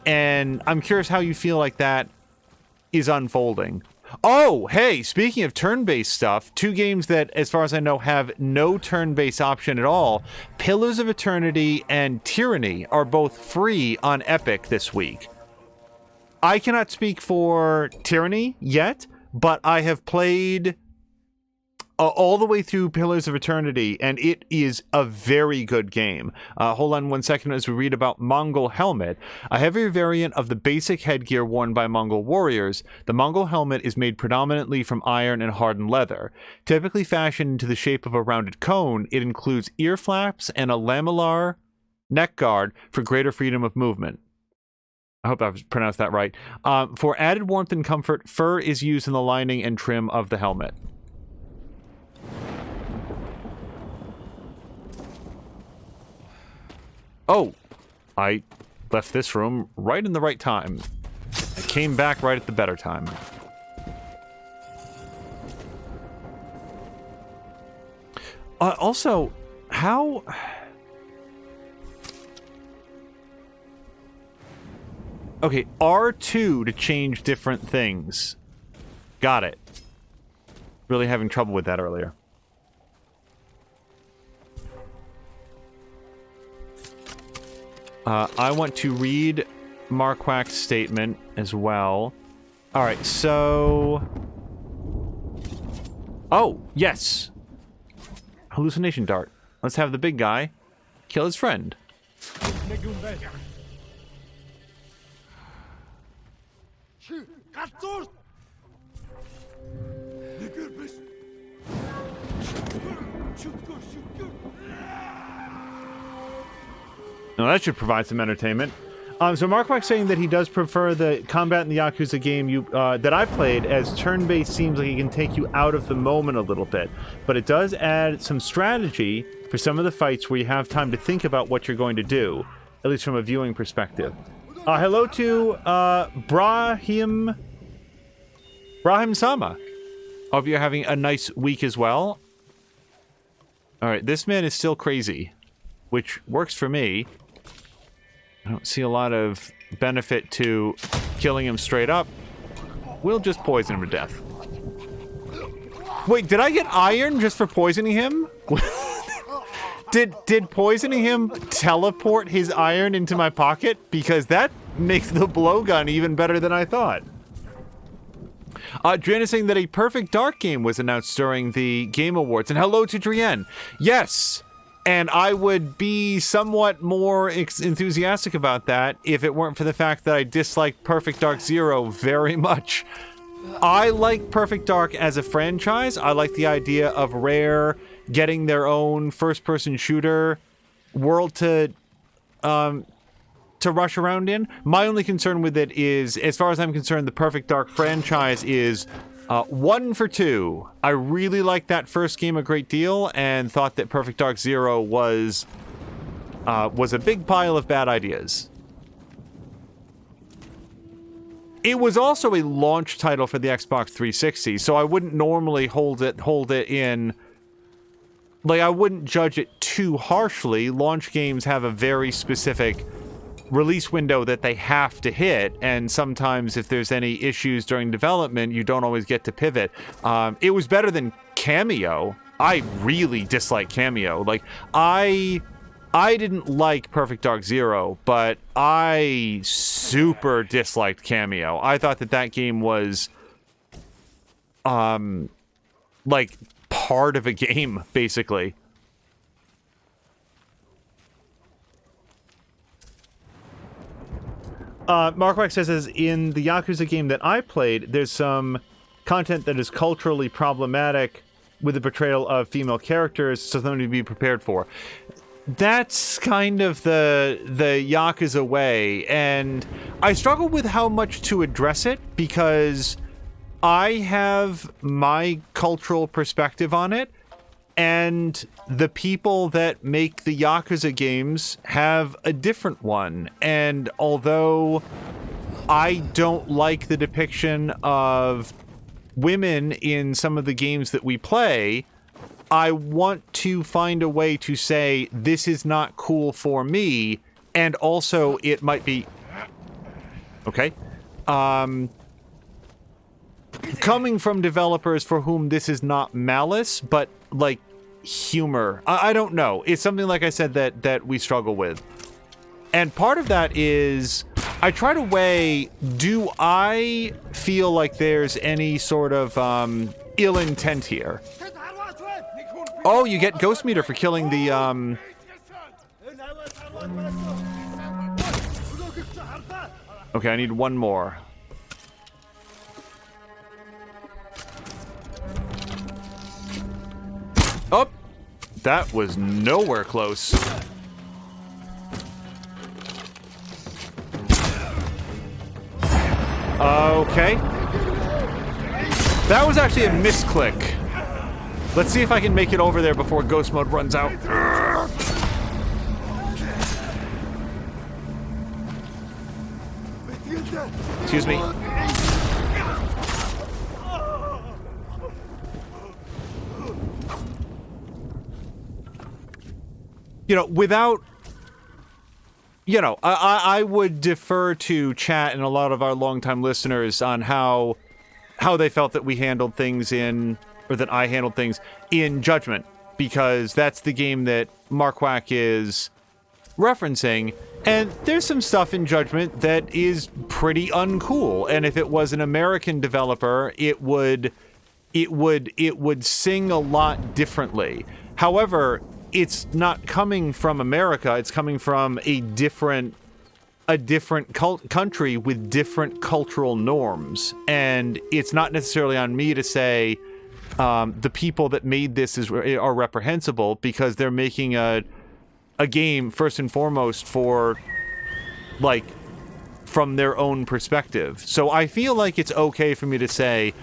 and I'm curious how you feel like that is unfolding. Oh, hey, speaking of turn-based stuff, two games that, as far as I know, have no turn-based option at all, Pillars of Eternity and Tyranny are both free on Epic this week. I cannot speak for Tyranny yet, but I have played all the way through Pillars of Eternity, and it is a very good game. Hold on one second as we read about Mongol Helmet, a heavier variant of the basic headgear worn by Mongol warriors. The Mongol helmet is made predominantly from iron and hardened leather. Typically fashioned into the shape of a rounded cone, it includes ear flaps and a lamellar neck guard for greater freedom of movement. I hope I've pronounced that right. For added warmth and comfort, fur is used in the lining and trim of the helmet. Oh, I left this room right in the right time. I came back right at the better time. Also, how... Okay, R2 to change different things. Got it. Really having trouble with that earlier. I want to read Marquard's statement as well. Alright, so... Oh, yes! Hallucination dart. Let's have the big guy kill his friend. Now that should provide some entertainment. So Marquard's saying that he does prefer the combat in the Yakuza game that I played, as turn-based seems like it can take you out of the moment a little bit. But it does add some strategy for some of the fights where you have time to think about what you're going to do, at least from a viewing perspective. Hello to Brahim Sama. Hope you're having a nice week as well. Alright, this man is still crazy, which works for me. I don't see a lot of benefit to killing him straight up. We'll just poison him to death. Wait, did I get iron just for poisoning him? Did poisoning him teleport his iron into my pocket? Because that makes the blowgun even better than I thought. Drienne is saying that a Perfect Dark game was announced during the Game Awards. And hello to Drienne. Yes! And I would be somewhat more enthusiastic about that if it weren't for the fact that I dislike Perfect Dark Zero very much. I like Perfect Dark as a franchise. I like the idea of Rare getting their own first-person shooter world to rush around in. My only concern with it is, as far as I'm concerned, the Perfect Dark franchise is 1 for 2. I really liked that first game a great deal and thought that Perfect Dark Zero was a big pile of bad ideas. It was also a launch title for the Xbox 360, so I wouldn't normally hold it in... Like, I wouldn't judge it too harshly. Launch games have a very specific release window that they have to hit, and sometimes if there's any issues during development, you don't always get to pivot. It was better than Cameo. I really dislike Cameo. Like, I didn't like Perfect Dark Zero, but I super disliked Cameo. I thought that game was, like, part of a game, basically. Mark says, as in the Yakuza game that I played, there's some content that is culturally problematic with the portrayal of female characters, so something to be prepared for. That's kind of the Yakuza way, and I struggle with how much to address it, because I have my cultural perspective on it, and the people that make the Yakuza games have a different one. And although I don't like the depiction of women in some of the games that we play, I want to find a way to say, this is not cool for me, and also it might be... Okay. Coming from developers for whom this is not malice, but, like, humor. I don't know. It's something, like I said, that we struggle with. And part of that is, I try to weigh, do I feel like there's any sort of ill intent here? Oh, you get Ghost Meter for killing the Okay, I need one more. Oh, that was nowhere close. Okay. That was actually a misclick. Let's see if I can make it over there before ghost mode runs out. Excuse me. You know, without you know, I would defer to chat and a lot of our longtime listeners on how they felt that we handled things or that I handled things in Judgment, because that's the game that Marquak is referencing, and there's some stuff in Judgment that is pretty uncool, and if it was an American developer, it would sing a lot differently. However, it's not coming from America, it's coming from a different country with different cultural norms, and it's not necessarily on me to say the people that made this are reprehensible, because they're making a game first and foremost for, like, from their own perspective. So I feel like it's okay for me to say,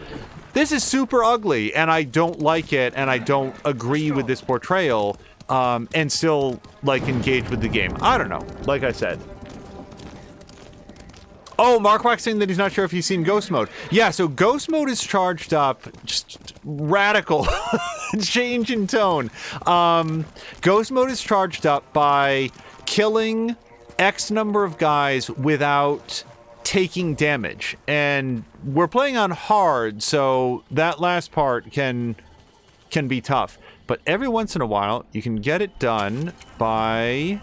this is super ugly, and I don't like it, and I don't agree with this portrayal, and still, like, engage with the game. I don't know. Like I said. Oh, Marquak's saying that he's not sure if he's seen Ghost Mode. Yeah, so Ghost Mode is charged up. Just radical change in tone. Ghost Mode is charged up by killing X number of guys without taking damage. And we're playing on hard, so that last part can be tough. But every once in a while, you can get it done by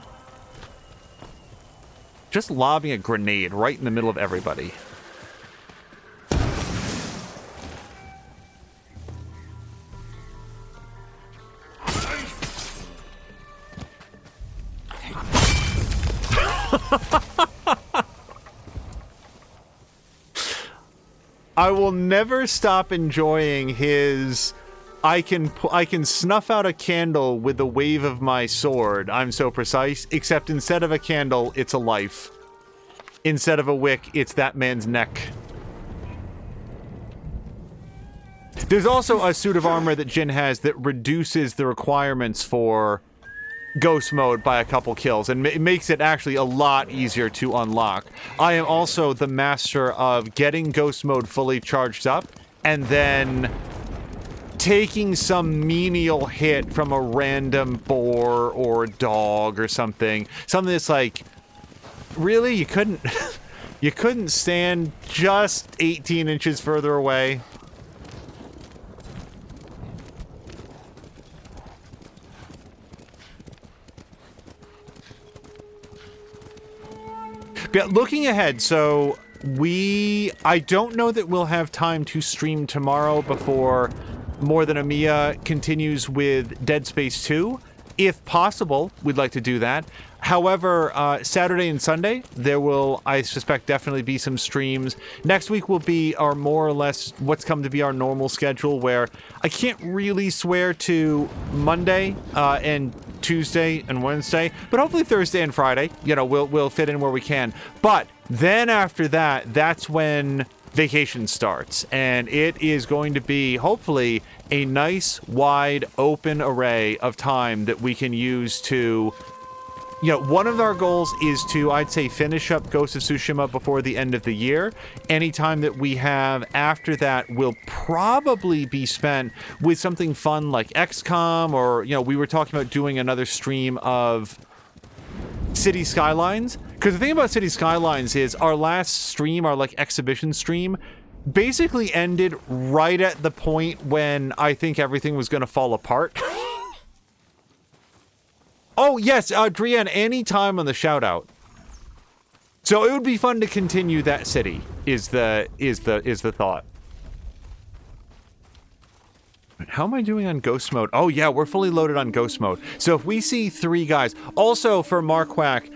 just lobbing a grenade right in the middle of everybody. I will never stop enjoying his I can snuff out a candle with the wave of my sword. I'm so precise, except instead of a candle, it's a life. Instead of a wick, it's that man's neck. There's also a suit of armor that Jin has that reduces the requirements for Ghost Mode by a couple kills, and it makes it actually a lot easier to unlock. I am also the master of getting Ghost Mode fully charged up, and then taking some menial hit from a random boar or dog or something. Something that's like, really? You couldn't you couldn't stand just 18 inches further away? But looking ahead, so I don't know that we'll have time to stream tomorrow before More Than Amiya continues with Dead Space 2. If possible, we'd like to do that. However, Saturday and Sunday, there will, I suspect, definitely be some streams. Next week will be our more or less what's come to be our normal schedule, where I can't really swear to Monday and Tuesday and Wednesday, but hopefully Thursday and Friday, you know, we'll fit in where we can. But then after that, that's when vacation starts, and it is going to be hopefully a nice wide open array of time that we can use to, you know, one of our goals is to, I'd say, finish up Ghost of Tsushima before the end of the year. Any time that we have after that will probably be spent with something fun like XCOM, or, you know, we were talking about doing another stream of City Skylines. Because the thing about City Skylines is our last stream, our like exhibition stream, basically ended right at the point when I think everything was going to fall apart. Oh yes, Drian, any time on the shout out. So it would be fun to continue that city. Is the thought. How am I doing on Ghost Mode? Oh yeah, we're fully loaded on Ghost Mode. So if we see 3 guys, also for Marquak,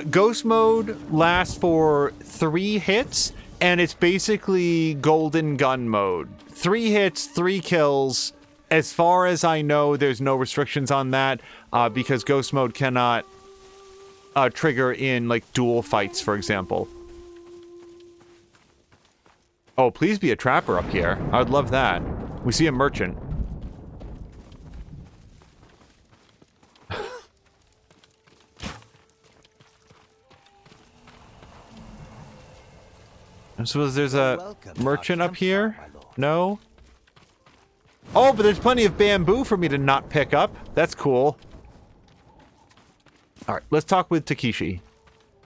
Ghost Mode lasts for 3 hits, and it's basically Golden Gun mode. 3 hits, 3 kills. As far as I know, there's no restrictions on that, because Ghost Mode cannot trigger in, like, duel fights, for example. Oh, please be a trapper up here. I would love that. We see a merchant. I suppose there's a merchant up here? No? Oh, but there's plenty of bamboo for me to not pick up. That's cool. Alright, let's talk with Takeshi.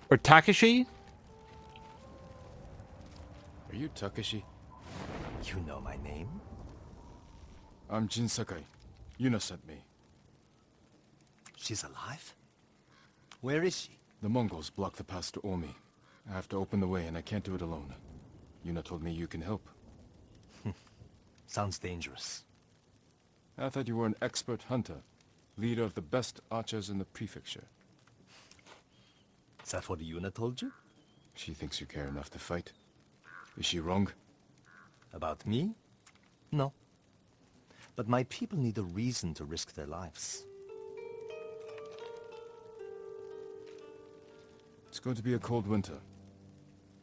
Or Takashi? Are you Takashi? You know my name? I'm Jin Sakai. Yuna sent me. She's alive? Where is she? The Mongols blocked the pass to Omi. I have to open the way, and I can't do it alone. Yuna told me you can help. Sounds dangerous. I thought you were an expert hunter, leader of the best archers in the prefecture. Is that what Yuna told you? She thinks you care enough to fight. Is she wrong? About me? No. But my people need a reason to risk their lives. It's going to be a cold winter.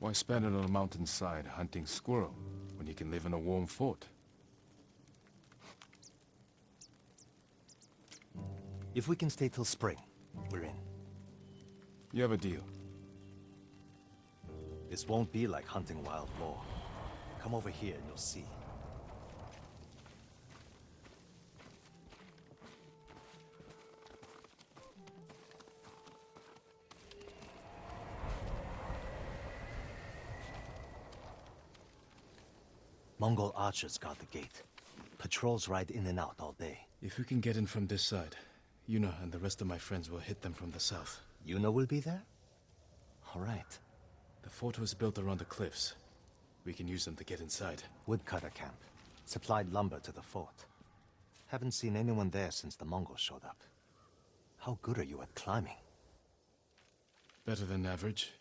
Why spend it on a mountainside hunting squirrel when you can live in a warm fort? If we can stay till spring, we're in. You have a deal. This won't be like hunting wild boar. Come over here and you'll see. Mongol archers guard the gate. Patrols ride in and out all day. If we can get in from this side, Yuna and the rest of my friends will hit them from the south. Yuna will be there? All right. The fort was built around the cliffs. We can use them to get inside. Woodcutter camp. Supplied lumber to the fort. Haven't seen anyone there since the Mongols showed up. How good are you at climbing? Better than average.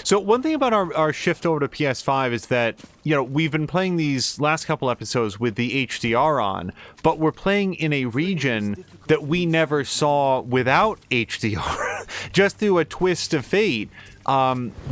So one thing about our shift over to PS5 is that, you know, we've been playing these last couple episodes with the HDR on, but we're playing in a region that we never saw without HDR. Just through a twist of fate,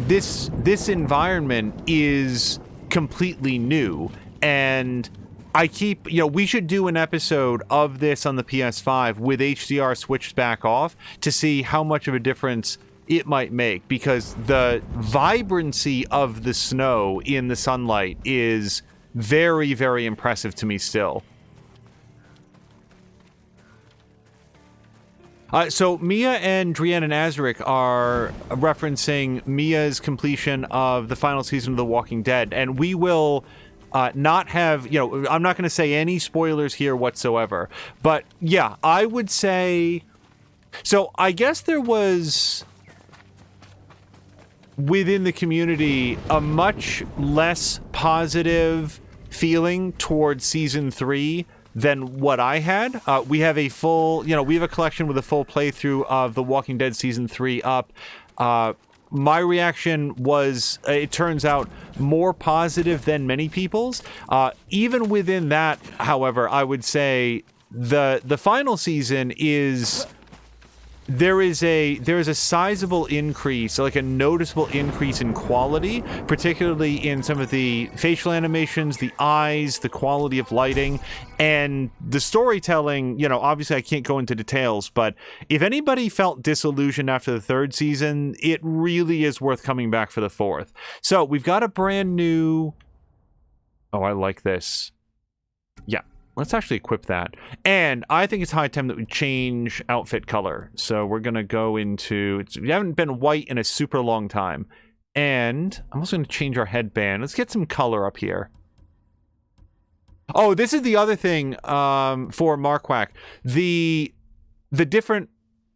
this environment is completely new, and I keep, you know, we should do an episode of this on the PS5 with HDR switched back off to see how much of a difference it might make, because the vibrancy of the snow in the sunlight is very, very impressive to me still. So Mia and Drienne and Azaric are referencing Mia's completion of the final season of The Walking Dead, and we will not have, you know, I'm not going to say any spoilers here whatsoever, but yeah, I would say, so I guess there was within the community a much less positive feeling towards season 3 than what I had. We have a full, you know, we have a collection with a full playthrough of The Walking Dead season 3 up. My reaction was, it turns out, more positive than many people's. Even within that, however, I would say the final season is, there is a sizable increase, like a noticeable increase in quality, particularly in some of the facial animations, the eyes, the quality of lighting, and the storytelling. You know, obviously I can't go into details, but if anybody felt disillusioned after the 3rd season, it really is worth coming back for the 4th. So we've got a brand new, oh, I like this. Yeah. Let's actually equip that. And I think it's high time that we change outfit color. So we're going to go into, we haven't been white in a super long time. And I'm also going to change our headband. Let's get some color up here. Oh, this is the other thing for Marquardt. The different,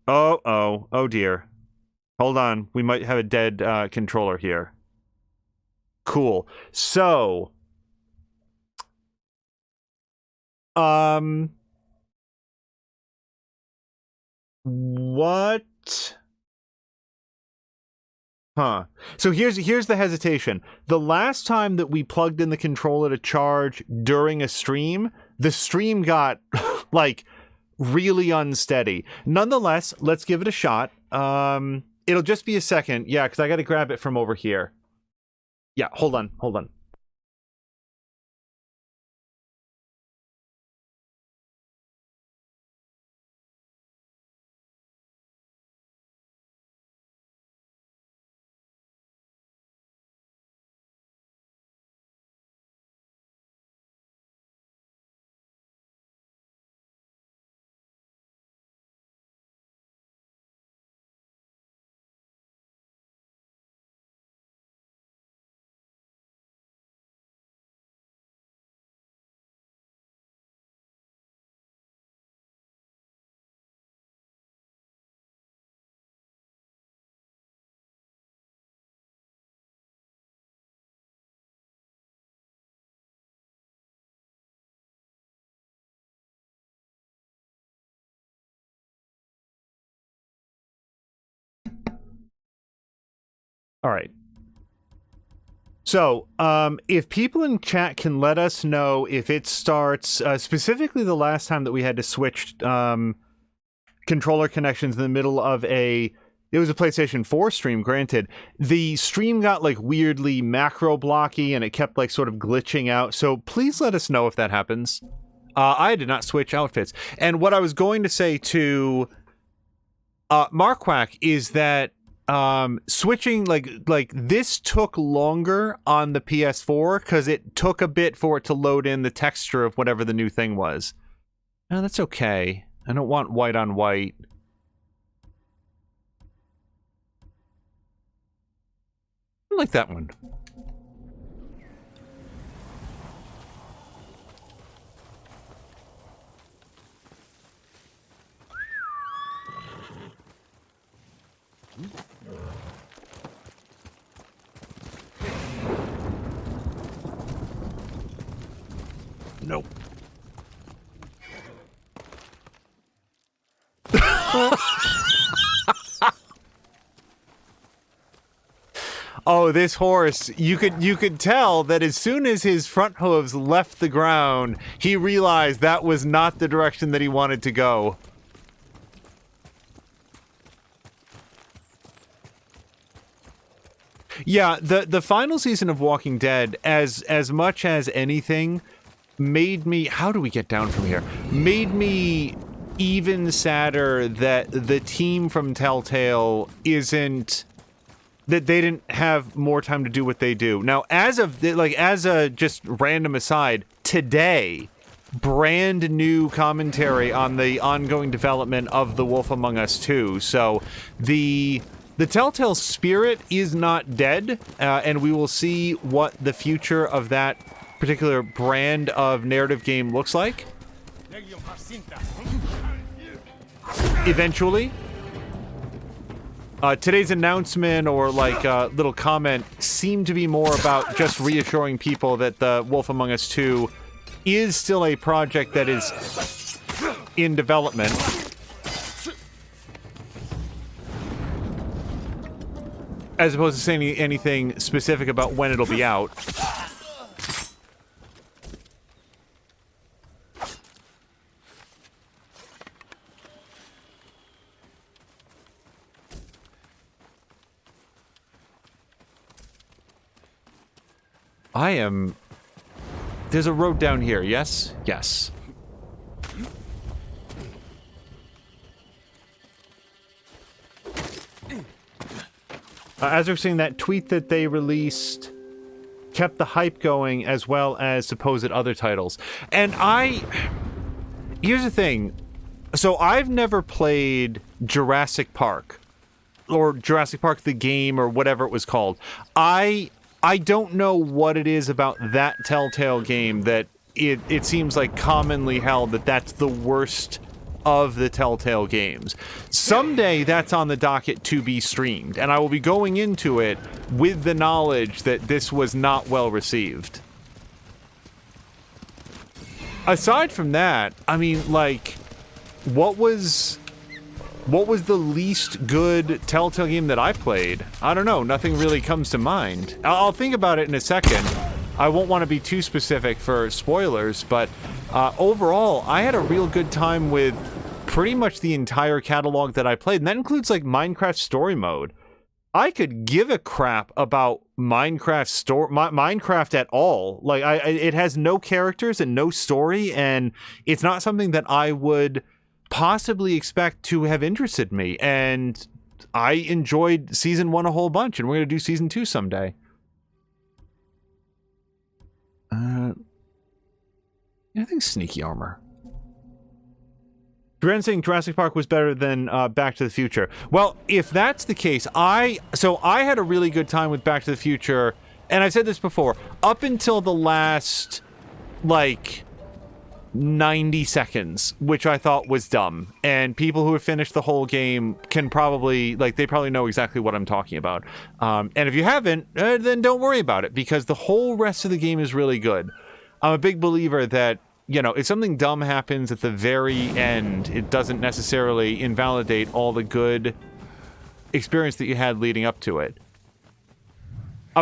oh dear. Hold on. We might have a dead controller here. Cool. So what? Huh. So here's the hesitation. The last time that we plugged in the controller to charge during a stream, the stream got like really unsteady. Nonetheless, let's give it a shot. It'll just be a second. Yeah, because I got to grab it from over here. Yeah, hold on. All right. So, if people in chat can let us know if it starts, specifically the last time that we had to switch controller connections in the middle of it was a PlayStation 4 stream, granted. The stream got like weirdly macro blocky and it kept like sort of glitching out. So please let us know if that happens. I did not switch outfits. And what I was going to say to Marquack is that switching like this took longer on the PS4 because it took a bit for it to load in the texture of whatever the new thing was. No, that's okay. I don't want white on white. I like that one. Nope. Oh, this horse, you could tell that as soon as his front hooves left the ground, he realized that was not the direction that he wanted to go. Yeah, the final season of Walking Dead, as much as anything, made me... How do we get down from here? Made me even sadder that the team from Telltale isn't... That they didn't have more time to do what they do. Now, as a just random aside, today, brand new commentary on the ongoing development of The Wolf Among Us 2. So, the Telltale spirit is not dead, and we will see what the future of that particular brand of narrative game looks like. Eventually. Today's announcement or little comment seemed to be more about just reassuring people that the Wolf Among Us 2 is still a project that is in development. As opposed to saying anything specific about when it'll be out. There's a road down here, yes? Yes. As we're seeing, that tweet that they released kept the hype going as well as supposed other titles. And here's the thing. So I've never played Jurassic Park. Or Jurassic Park the game, or whatever it was called. I don't know what it is about that Telltale game that it seems like commonly held that that's the worst of the Telltale games. Someday that's on the docket to be streamed, and I will be going into it with the knowledge that this was not well received. Aside from that, I mean, like, what was the least good Telltale game that I played? I don't know. Nothing really comes to mind. I'll think about it in a second. I won't want to be too specific for spoilers, but overall, I had a real good time with pretty much the entire catalog that I played, and that includes, like, Minecraft Story Mode. I could give a crap about Minecraft at all. Like, it has no characters and no story, and it's not something that I would possibly expect to have interested me, and I enjoyed season 1 a whole bunch, and we're gonna do season 2 someday. I think sneaky armor. Duran saying Jurassic Park was better than Back to the Future. Well, if that's the case, I had a really good time with Back to the Future, and I've said this before, up until the last, like, 90 seconds, which I thought was dumb. And people who have finished the whole game can probably, like, they probably know exactly what I'm talking about. And if you haven't, then don't worry about it, because the whole rest of the game is really good. I'm a big believer that, you know, if something dumb happens at the very end, it doesn't necessarily invalidate all the good experience that you had leading up to it.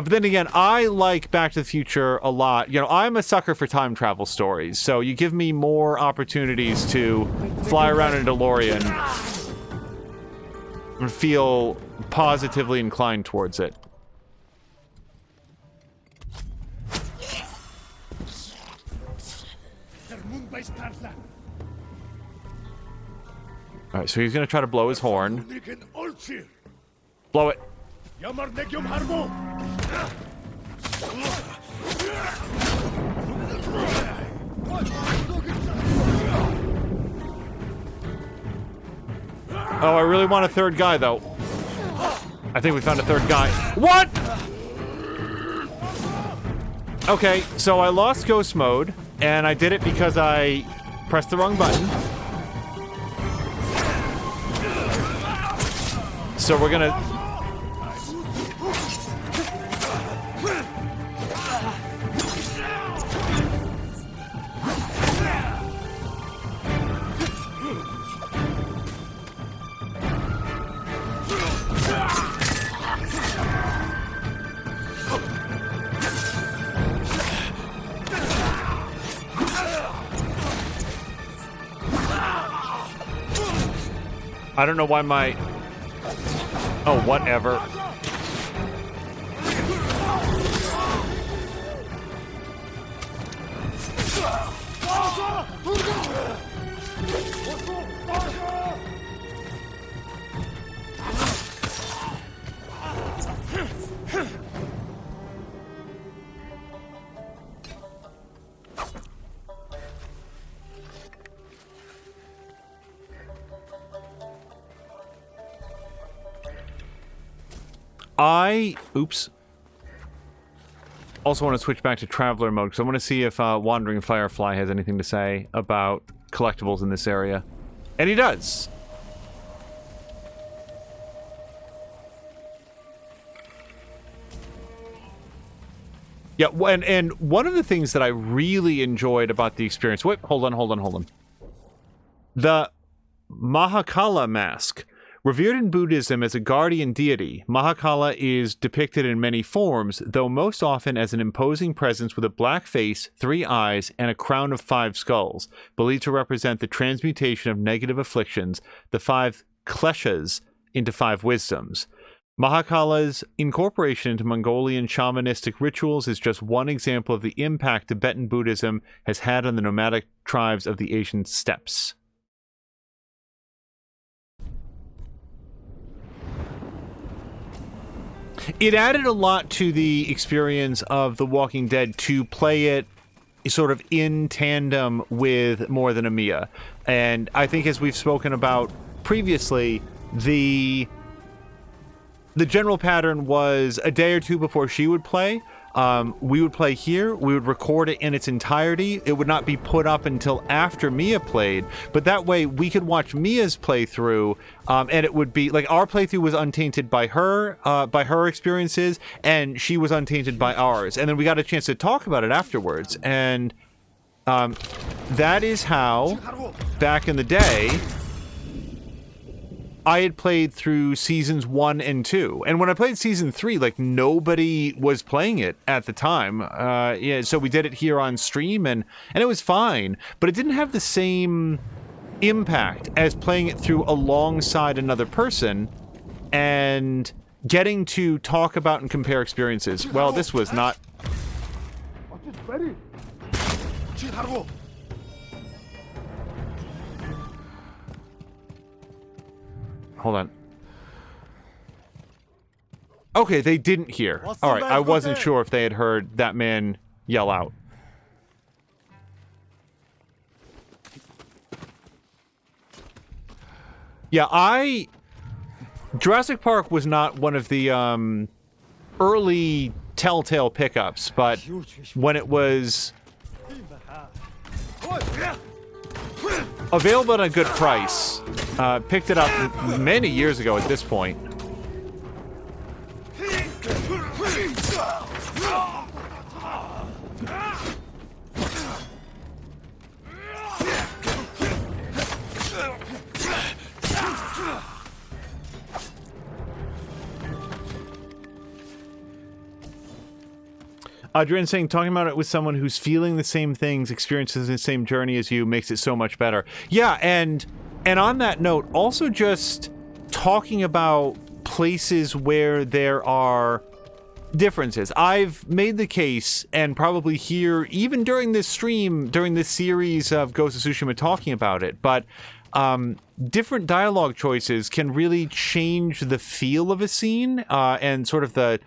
But then again, I like Back to the Future a lot. You know, I'm a sucker for time travel stories, so you give me more opportunities to fly around in a DeLorean and feel positively inclined towards it. Alright, so he's gonna try to blow his horn. Blow it. Oh, I really want a third guy, though. I think we found a third guy. What?! Okay, so I lost ghost mode, and I did it because I pressed the wrong button. So we're gonna... I don't know why my... Oh, whatever. Oops. Also want to switch back to Traveler mode, because I want to see if Wandering Firefly has anything to say about collectibles in this area. And he does! Yeah, and one of the things that I really enjoyed about the experience... Wait, hold on. The Mahakala mask. Revered in Buddhism as a guardian deity, Mahakala is depicted in many forms, though most often as an imposing presence with a black face, 3 eyes, and a crown of 5 skulls, believed to represent the transmutation of negative afflictions, the 5 kleshas, into 5 wisdoms. Mahakala's incorporation into Mongolian shamanistic rituals is just one example of the impact Tibetan Buddhism has had on the nomadic tribes of the Asian steppes. It added a lot to the experience of The Walking Dead to play it sort of in tandem with More Than a Mia. And I think, as we've spoken about previously, the general pattern was a day or two before she would play. We would play here, we would record it in its entirety. It would not be put up until after Mia played, but that way we could watch Mia's playthrough, and it would be like our playthrough was untainted by her experiences, and she was untainted by ours. And then we got a chance to talk about it afterwards. And that is how, back in the day, I had played through seasons 1 and 2. And when I played season 3, like, nobody was playing it at the time. Yeah, so we did it here on stream, and it was fine. But it didn't have the same impact as playing it through alongside another person and getting to talk about and compare experiences. Well, this was not... Hold on. Okay, they didn't hear. Alright, I wasn't sure if they had heard that man yell out. Yeah, Jurassic Park was not one of the early Telltale pickups, but when it was available at a good price, picked it up many years ago at this point. Adrian saying, talking about it with someone who's feeling the same things, experiences the same journey as you, makes it so much better. Yeah, and on that note, also just talking about places where there are differences. I've made the case, and probably here, even during this stream, during this series of Ghost of Tsushima talking about it, but different dialogue choices can really change the feel of a scene, and sort of the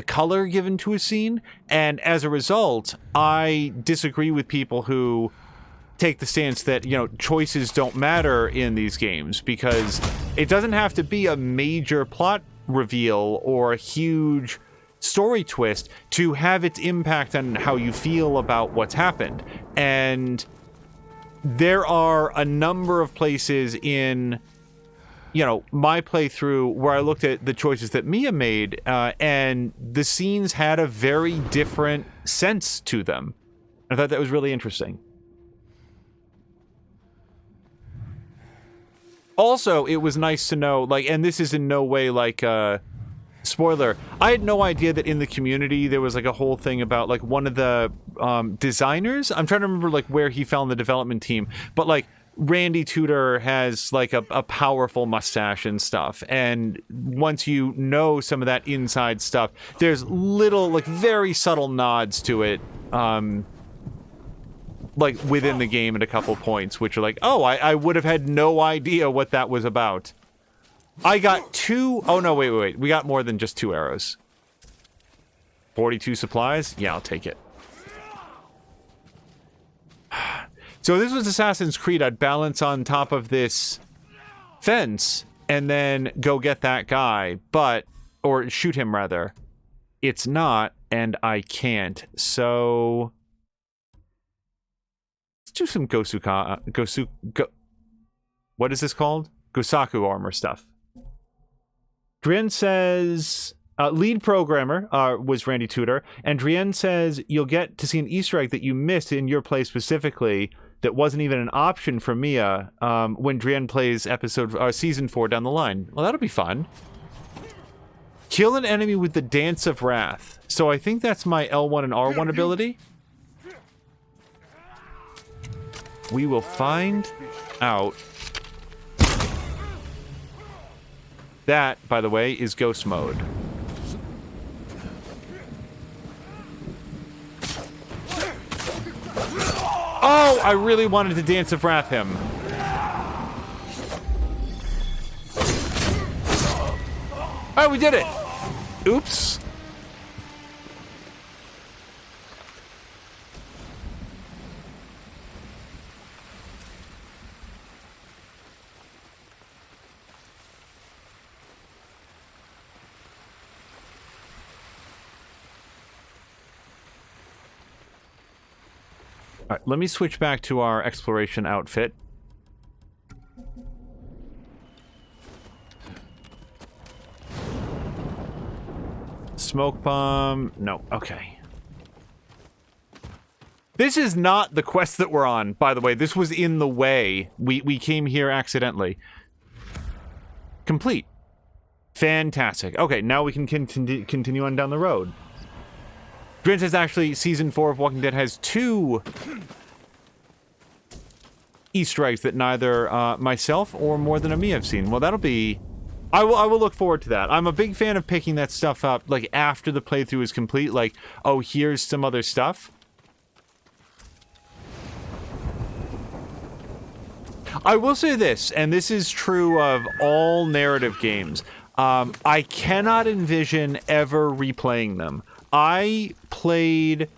color given to a scene, and as a result, I disagree with people who take the stance that, you know, choices don't matter in these games, because it doesn't have to be a major plot reveal or a huge story twist to have its impact on how you feel about what's happened. And there are a number of places in, you know, my playthrough where I looked at the choices that Mia made, and the scenes had a very different sense to them. I thought that was really interesting. Also, it was nice to know, like, and this is in no way like spoiler, I had no idea that in the community there was like a whole thing about like one of the designers, I'm trying to remember like where he fell in the development team, but like Randy Tudor has like a powerful mustache and stuff, and once you know some of that inside stuff, there's little like very subtle nods to it like within the game at a couple points, which are like, oh, I would have had no idea what that was about. I got 2... Oh, no, wait. We got more than just 2 arrows. 42 supplies? Yeah, I'll take it. So if this was Assassin's Creed, I'd balance on top of this fence and then go get that guy, but... Or shoot him, rather. It's not, and I can't. So... Let's do some what is this called? Gosaku armor stuff. Drian says, lead programmer was Randy Tudor, and Drian says you'll get to see an Easter egg that you missed in your play specifically that wasn't even an option for Mia when Drian plays season 4 down the line. Well, that'll be fun. Kill an enemy with the Dance of Wrath. So I think that's my L1 and R1 ability. We will find out. That, by the way, is ghost mode. Oh, I really wanted to Dance of Wrath him. Oh, we did it! Oops. All right, let me switch back to our exploration outfit. Smoke bomb. No, okay. This is not the quest that we're on, by the way. This was in the way. We came here accidentally. Complete. Fantastic. Okay, now we can continue on down the road. Drin says actually season 4 of Walking Dead has 2 Easter eggs that neither myself or more than a me have seen. Well, that'll be... I will look forward to that. I'm a big fan of picking that stuff up, like, after the playthrough is complete. Like, oh, here's some other stuff. I will say this, and this is true of all narrative games. I cannot envision ever replaying them. I played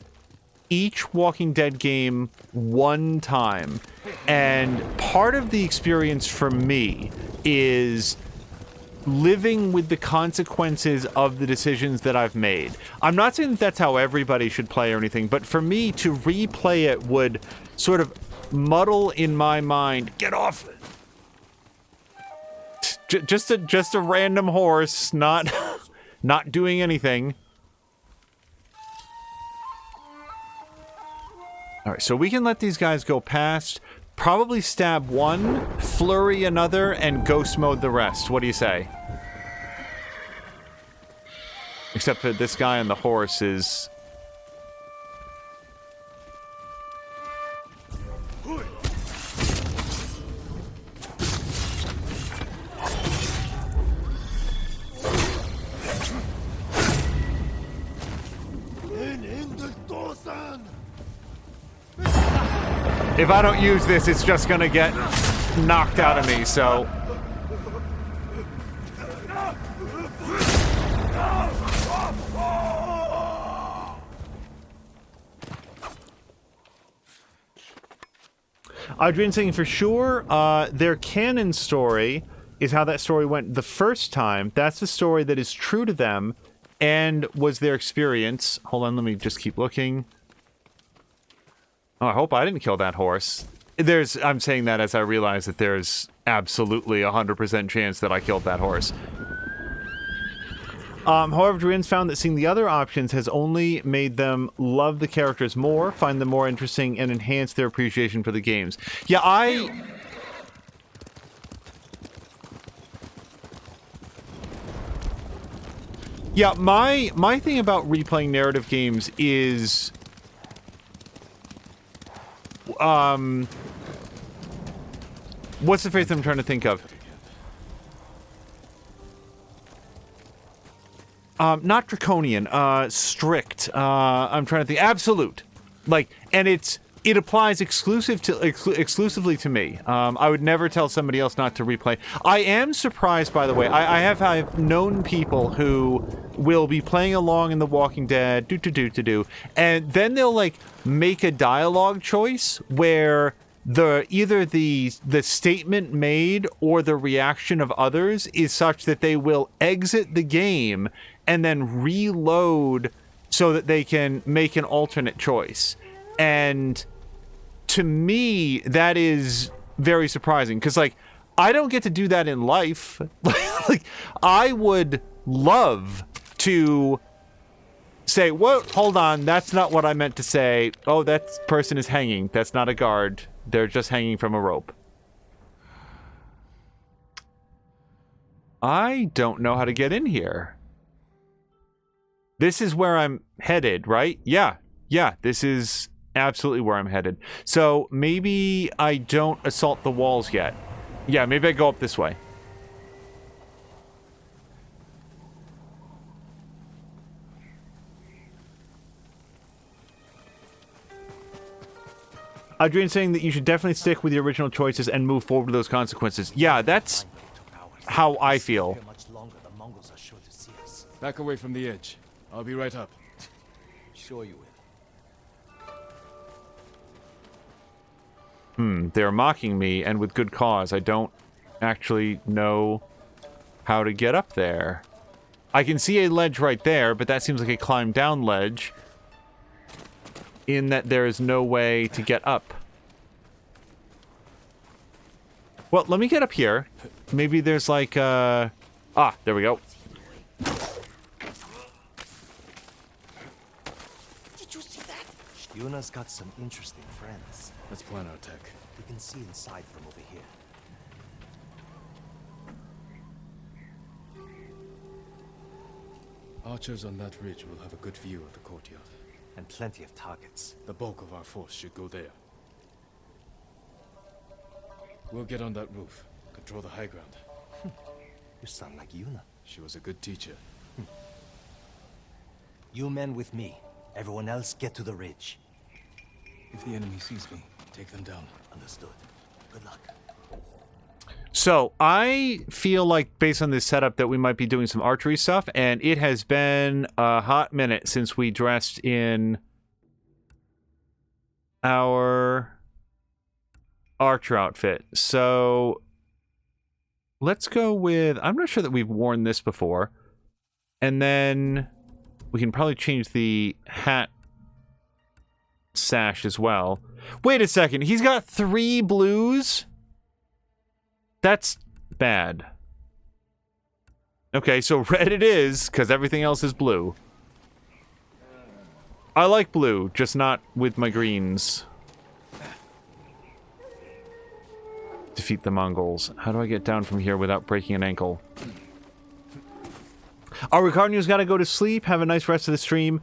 each Walking Dead game one time, and part of the experience for me is living with the consequences of the decisions that I've made. I'm not saying that that's how everybody should play or anything, but for me to replay it would sort of muddle in my mind. Get off! Just a random horse, not doing anything. Alright, so we can let these guys go past, probably stab one, flurry another, and ghost mode the rest. What do you say? Except that this guy on the horse is If I don't use this, it's just gonna get knocked out of me, so... Adrian's saying for sure, their canon story is how that story went the first time. That's the story that is true to them and was their experience. Hold on, let me just keep looking. Oh, I hope I didn't kill that horse. I'm saying that as I realize that there's absolutely 100% chance that I killed that horse. However, Drian's found that seeing the other options has only made them love the characters more, find them more interesting, and enhance their appreciation for the games. Yeah, Yeah, my thing about replaying narrative games is... what's the phrase I'm trying to think of? Not draconian, strict. I'm trying to think. Absolute. Like, and it applies exclusively to me. I would never tell somebody else not to replay. I am surprised, by the way. I've known people who will be playing along in The Walking Dead, and then they'll, like, make a dialogue choice where either the statement made or the reaction of others is such that they will exit the game and then reload so that they can make an alternate choice. And to me, that is very surprising, because, like, I don't get to do that in life. Like, I would love to say, "Whoa, hold on, that's not what I meant to say. Oh, that person is hanging. That's not a guard. They're just hanging from a rope." I don't know how to get in here. This is where I'm headed, right? Yeah, this is absolutely where I'm headed. So maybe I don't assault the walls yet. Yeah, maybe I go up this way. Adrian's saying that you should definitely stick with your original choices and move forward with those consequences. Yeah, that's how I feel. Back away from the edge. I'll be right up. Sure you will. They're mocking me, and with good cause. I don't actually know how to get up there. I can see a ledge right there, but that seems like a climb down ledge, in that there is no way to get up. Well, let me get up here. Maybe there's like, there we go. Did you see that? Yuna's got some interesting friends. Let's plan our attack. We can see inside from over here. Archers on that ridge will have a good view of the courtyard. And plenty of targets. The bulk of our force should go there. We'll get on that roof. Control the high ground. You sound like Yuna. She was a good teacher. You men with me. Everyone else get to the ridge. If the enemy sees me, take them down. Understood. Good luck. So, I feel like, based on this setup, that we might be doing some archery stuff, and it has been a hot minute since we dressed in our archer outfit. So, let's go with... I'm not sure that we've worn this before. And then we can probably change the hat sash as well. Wait a second, he's got 3 blues? That's bad. Okay, so red it is, because everything else is blue. I like blue, just not with my greens. Defeat the Mongols. How do I get down from here without breaking an ankle? Ricardio's got to go to sleep. Have a nice rest of the stream.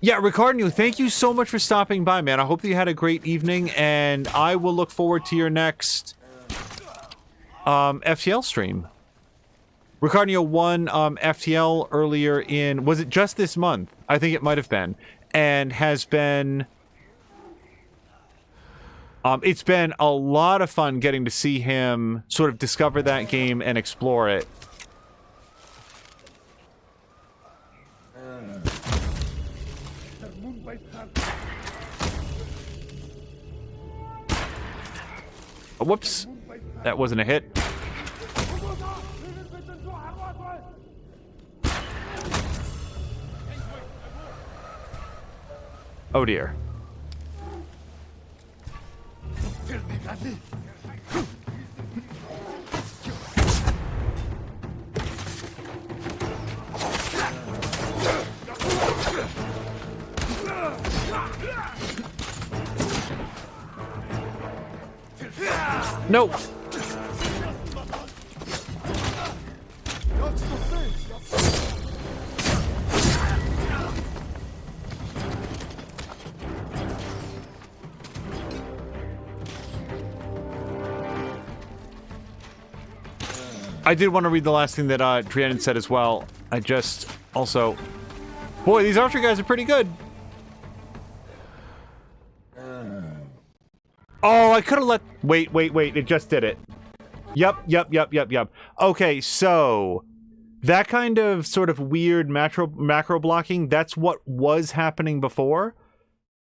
Yeah, Ricardio, thank you so much for stopping by, man. I hope that you had a great evening, and I will look forward to your next FTL stream. Ricardio won FTL earlier in... Was it just this month? I think it might have been. And has been It's been a lot of fun getting to see him sort of discover that game and explore it. Whoops. That wasn't a hit. Oh dear. Nope. I did want to read the last thing that Drianin said as well. I just also... Boy, these archer guys are pretty good. Oh, I could have let... Wait. It just did it. Yep. Okay, so... That kind of sort of weird macro blocking, that's what was happening before.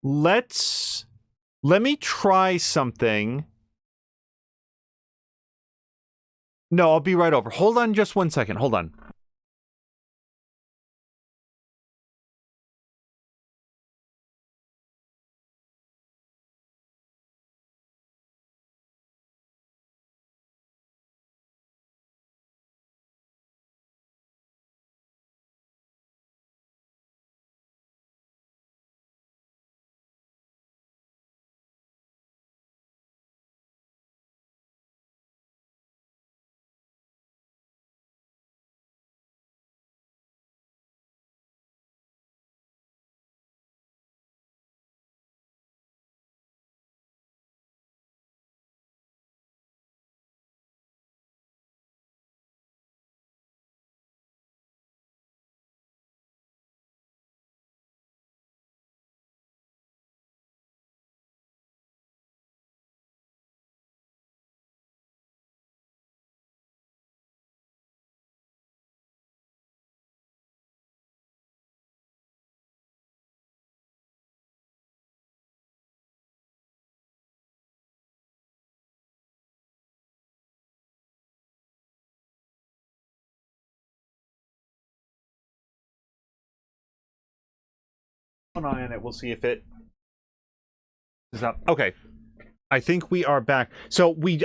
Let me try something... No, I'll be right over. Hold on just 1 second. Hold on. An eye on it. We'll see if it is up. Okay. I think we are back. So we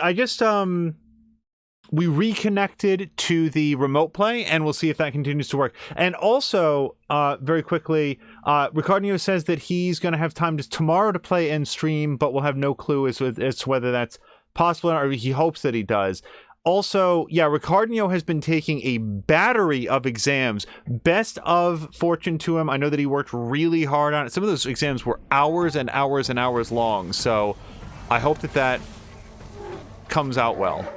reconnected to the remote play, and we'll see if that continues to work. And also, very quickly, Ricardinho says that he's going to have time tomorrow to play and stream, but we'll have no clue as to whether that's possible or he hopes that he does. Also, yeah, Ricardinho has been taking a battery of exams. Best of fortune to him. I know that he worked really hard on it. Some of those exams were hours and hours and hours long, so I hope that comes out well.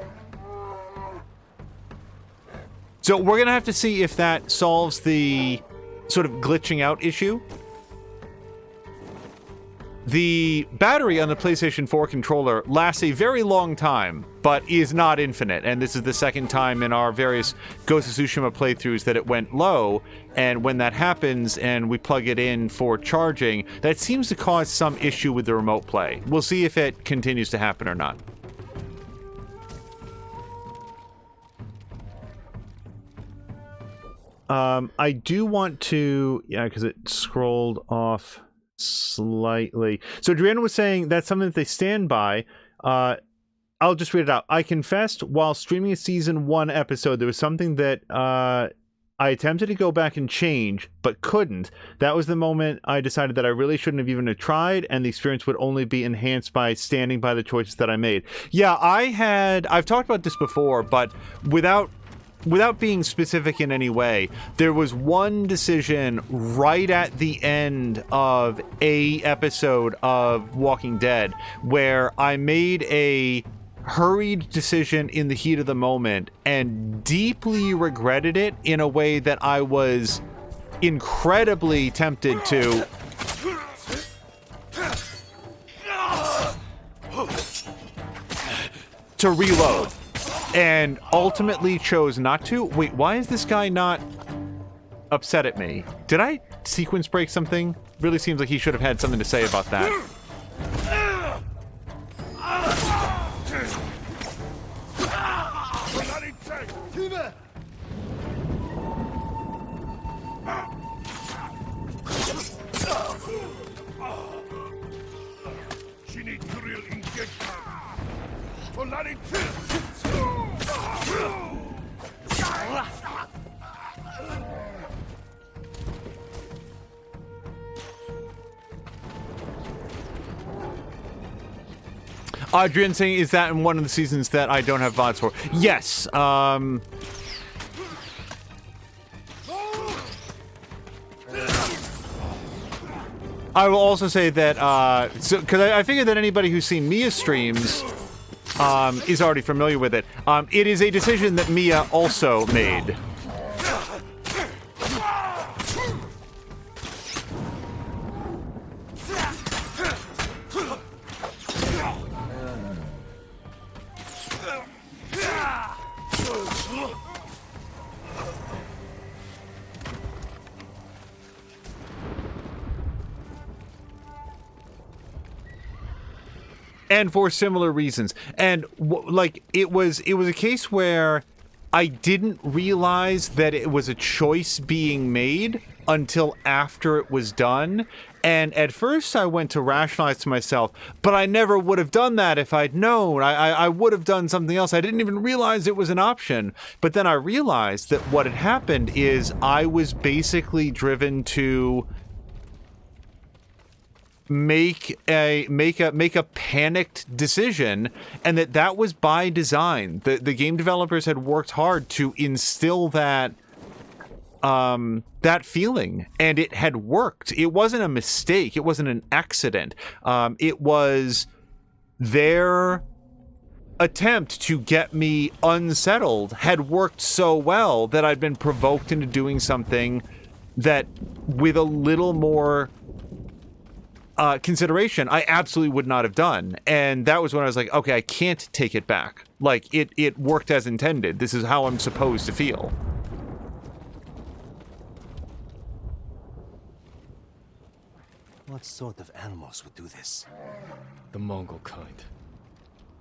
So we're going to have to see if that solves the sort of glitching out issue. The battery on the PlayStation 4 controller lasts a very long time, but is not infinite. And this is the second time in our various Ghost of Tsushima playthroughs that it went low. And when that happens and we plug it in for charging, that seems to cause some issue with the remote play. We'll see if it continues to happen or not. I do want to... Yeah, because it scrolled off slightly. So Adriana was saying that's something that they stand by. I'll just read it out. I confessed while streaming a season 1 episode, there was something that I attempted to go back and change, but couldn't. That was the moment I decided that I really shouldn't have even tried, and the experience would only be enhanced by standing by the choices that I made. Yeah, I've talked about this before, but without being specific in any way, there was one decision right at the end of a episode of Walking Dead where I made a hurried decision in the heat of the moment and deeply regretted it in a way that I was incredibly tempted to to reload, and ultimately chose not to. Wait, why is this guy not upset at me? Did I sequence break something? Really seems like he should have had something to say about that. Adrian saying, is that in one of the seasons that I don't have VODs for? Yes. I will also say that, because I figure that anybody who's seen Mia streams is already familiar with it. It is a decision that Mia also made. And for similar reasons. And like it was a case where I didn't realize that it was a choice being made until after it was done. And at first I went to rationalize to myself, but I never would have done that if I'd known. I would have done something else. I didn't even realize it was an option. But then I realized that what had happened is I was basically driven to make a panicked decision, and that was by design. The game developers had worked hard to instill that that feeling, and it had worked. It wasn't a mistake. It wasn't an accident. It was their attempt to get me unsettled had worked so well that I'd been provoked into doing something that, with a little more consideration, I absolutely would not have done. And that was when I was like, okay, I can't take it back. Like, it worked as intended. This is how I'm supposed to feel. What sort of animals would do this? The Mongol kind.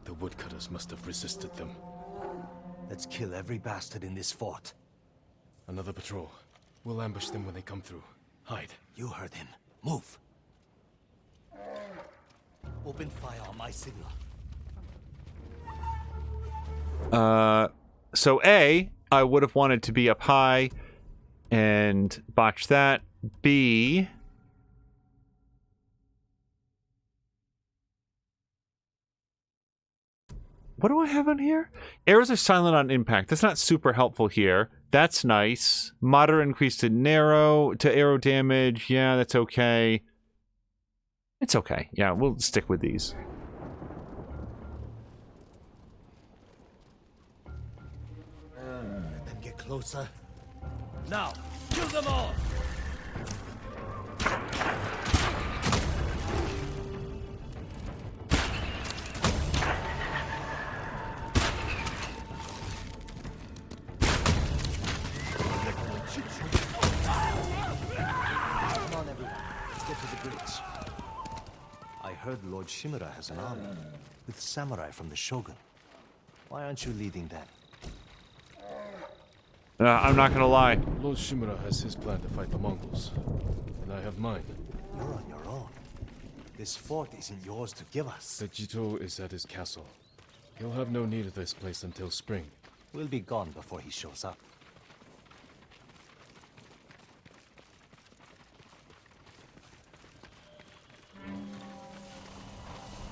The woodcutters must have resisted them. Let's kill every bastard in this fort. Another patrol. We'll ambush them when they come through. Hide. You heard him. Move. Open fire on my signal. So A, I would have wanted to be up high and botch that. B, what do I have on here? Arrows are silent on impact. That's not super helpful here. That's nice. Moderate increase to arrow damage. Yeah, that's okay. It's okay. Yeah, we'll stick with these. Let them get closer. Now, kill them all! Come on, everyone. Let's get to the bridge. I heard Lord Shimura has an army with samurai from the Shogun. Why aren't you leading that? I'm not gonna lie. Lord Shimura has his plan to fight the Mongols, and I have mine. You're on your own. This fort isn't yours to give us. The Jito is at his castle. He'll have no need of this place until spring. We'll be gone before he shows up.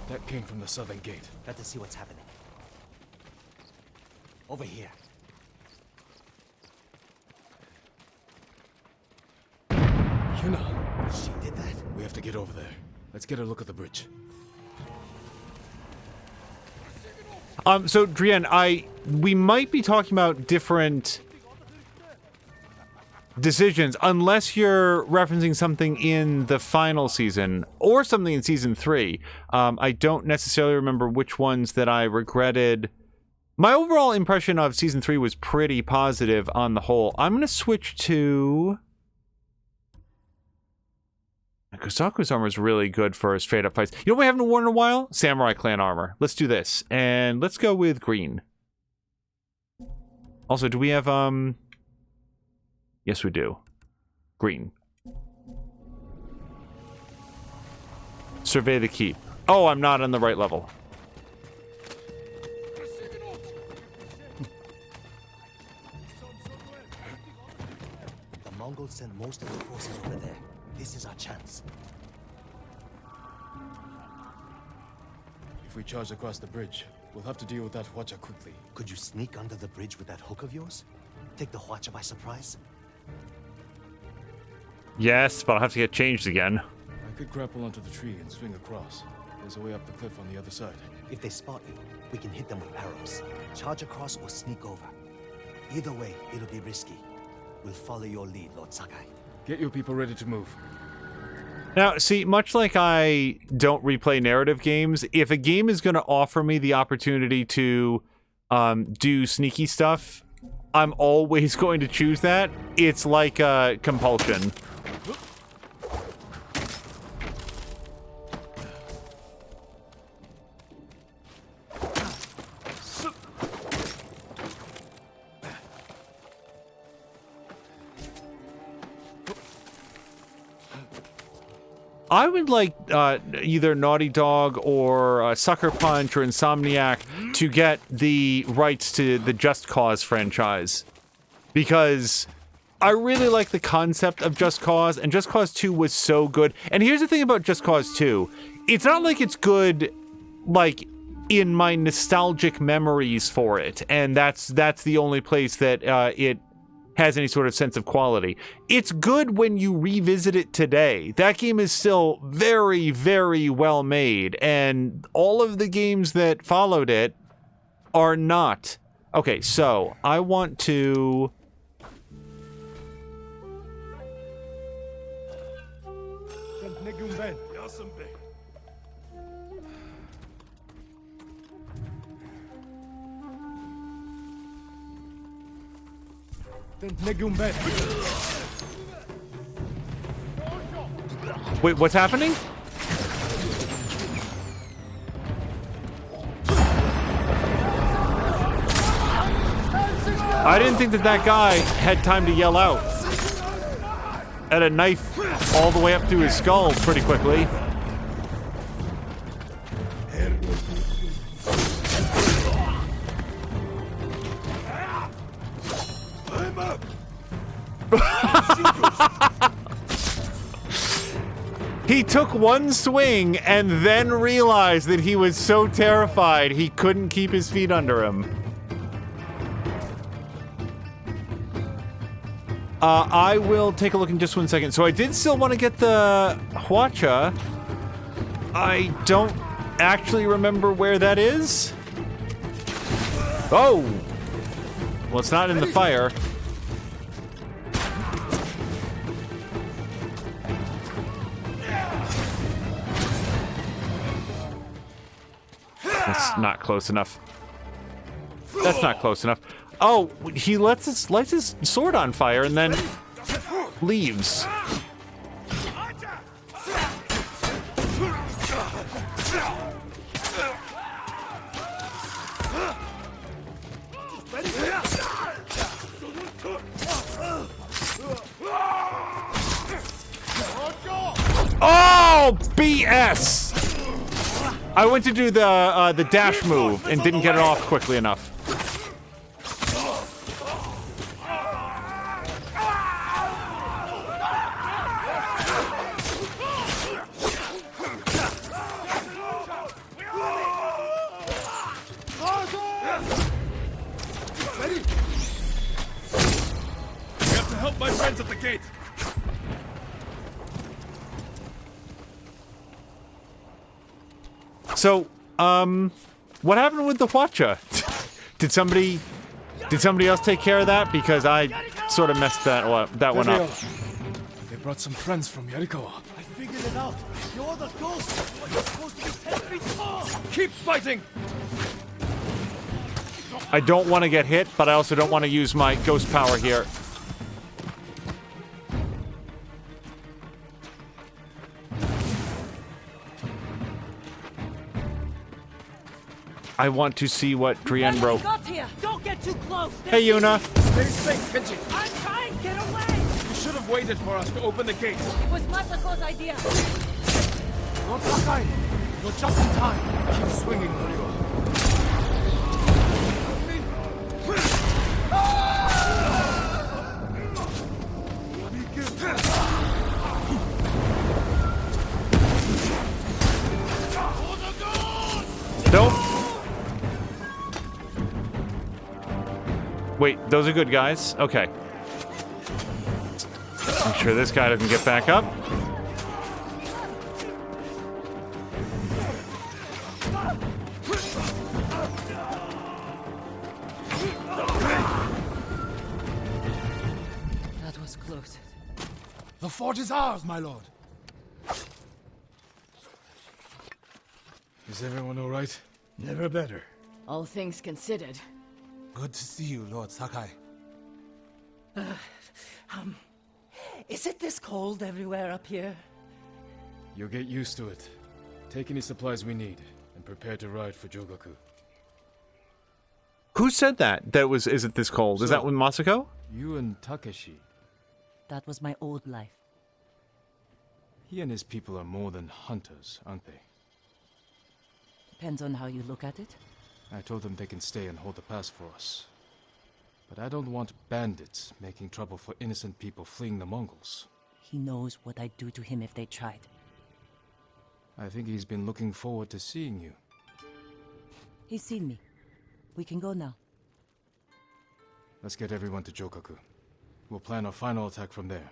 That came from the southern gate. Got to see what's happening. Over here. Yuna! She did that? We have to get over there. Let's get a look at the bridge. So Drian, we might be talking about different decisions, unless you're referencing something in the final season or something in season 3. I don't necessarily remember which ones that I regretted. My overall impression of season 3 was pretty positive on the whole. I'm going to switch to... Kosaku's armor is really good for straight up fights. You know what we haven't worn in a while? Samurai clan armor. Let's do this. And let's go with green. Also, do we have, Yes, we do. Green. Survey the keep. Oh, I'm not on the right level. The Mongols sent most of the forces over there. This is our chance. If we charge across the bridge, we'll have to deal with that Hwacha quickly. Could you sneak under the bridge with that hook of yours? Take the Hwacha by surprise? Yes, but I'll have to get changed again. I could grapple onto the tree and swing across. There's a way up the cliff on the other side. If they spot you, we can hit them with arrows. Charge across or sneak over. Either way, it'll be risky. We'll follow your lead, Lord Sakai. Get your people ready to move. Now, see, much like I don't replay narrative games, if a game is going to offer me the opportunity to do sneaky stuff, I'm always going to choose that. It's like compulsion. I would like either Naughty Dog or Sucker Punch or Insomniac to get the rights to the Just Cause franchise. Because I really like the concept of Just Cause, and Just Cause 2 was so good. And here's the thing about Just Cause 2. It's not like it's good, like, in my nostalgic memories for it. And that's the only place that it has any sort of sense of quality. It's good when you revisit it today. That game is still very, very well made, and all of the games that followed it are not. Okay, so I want to... Wait, what's happening? I didn't think that guy had time to yell out. Had a knife all the way up through his skull pretty quickly. He took one swing and then realized that he was so terrified he couldn't keep his feet under him. I will take a look in just 1 second. So I did still want to get the Hwacha. I don't actually remember where that is. Oh! Well, it's not in the fire. That's not close enough. That's not close enough. Oh, he lights his sword on fire and then leaves. Oh, BS! I went to do the dash move and didn't get it off quickly enough. We have to help my friends at the gate. So, what happened with the Hwacha? Did somebody Did somebody else take care of that? Because I sort of messed that one up. They brought some friends from Yarikawa. I figured it out. You're the ghost. You're supposed to be 10 feet tall. Keep fighting! I don't want to get hit, but I also don't want to use my ghost power here. I want to see what Drian wrote. Got here. Don't get too close. Hey, Yuna. Stay safe, Kenji! I'm trying. Get away. You should have waited for us to open the gates. It was Masako's idea. Lord Sakai, you're just in time. Keep swinging, Norio. Don't. Wait, those are good guys? Okay. Make sure this guy doesn't get back up. That was close. The fort is ours, my lord. Is everyone alright? Never better. All things considered. Good to see you, Lord Sakai. Is it this cold everywhere up here? You'll get used to it. Take any supplies we need, and prepare to ride for Jogaku. Who said that? Is it this cold? Is that with Masako? You and Takeshi, That was my old life. he and his people are more than hunters, aren't they? Depends on how you look at it. I told them they can stay and hold the pass for us. But I don't want bandits making trouble for innocent people fleeing the Mongols. He knows what I'd do to him if they tried. I think he's been looking forward to seeing you. He's seen me. We can go now. Let's get everyone to Jogaku. We'll plan our final attack from there.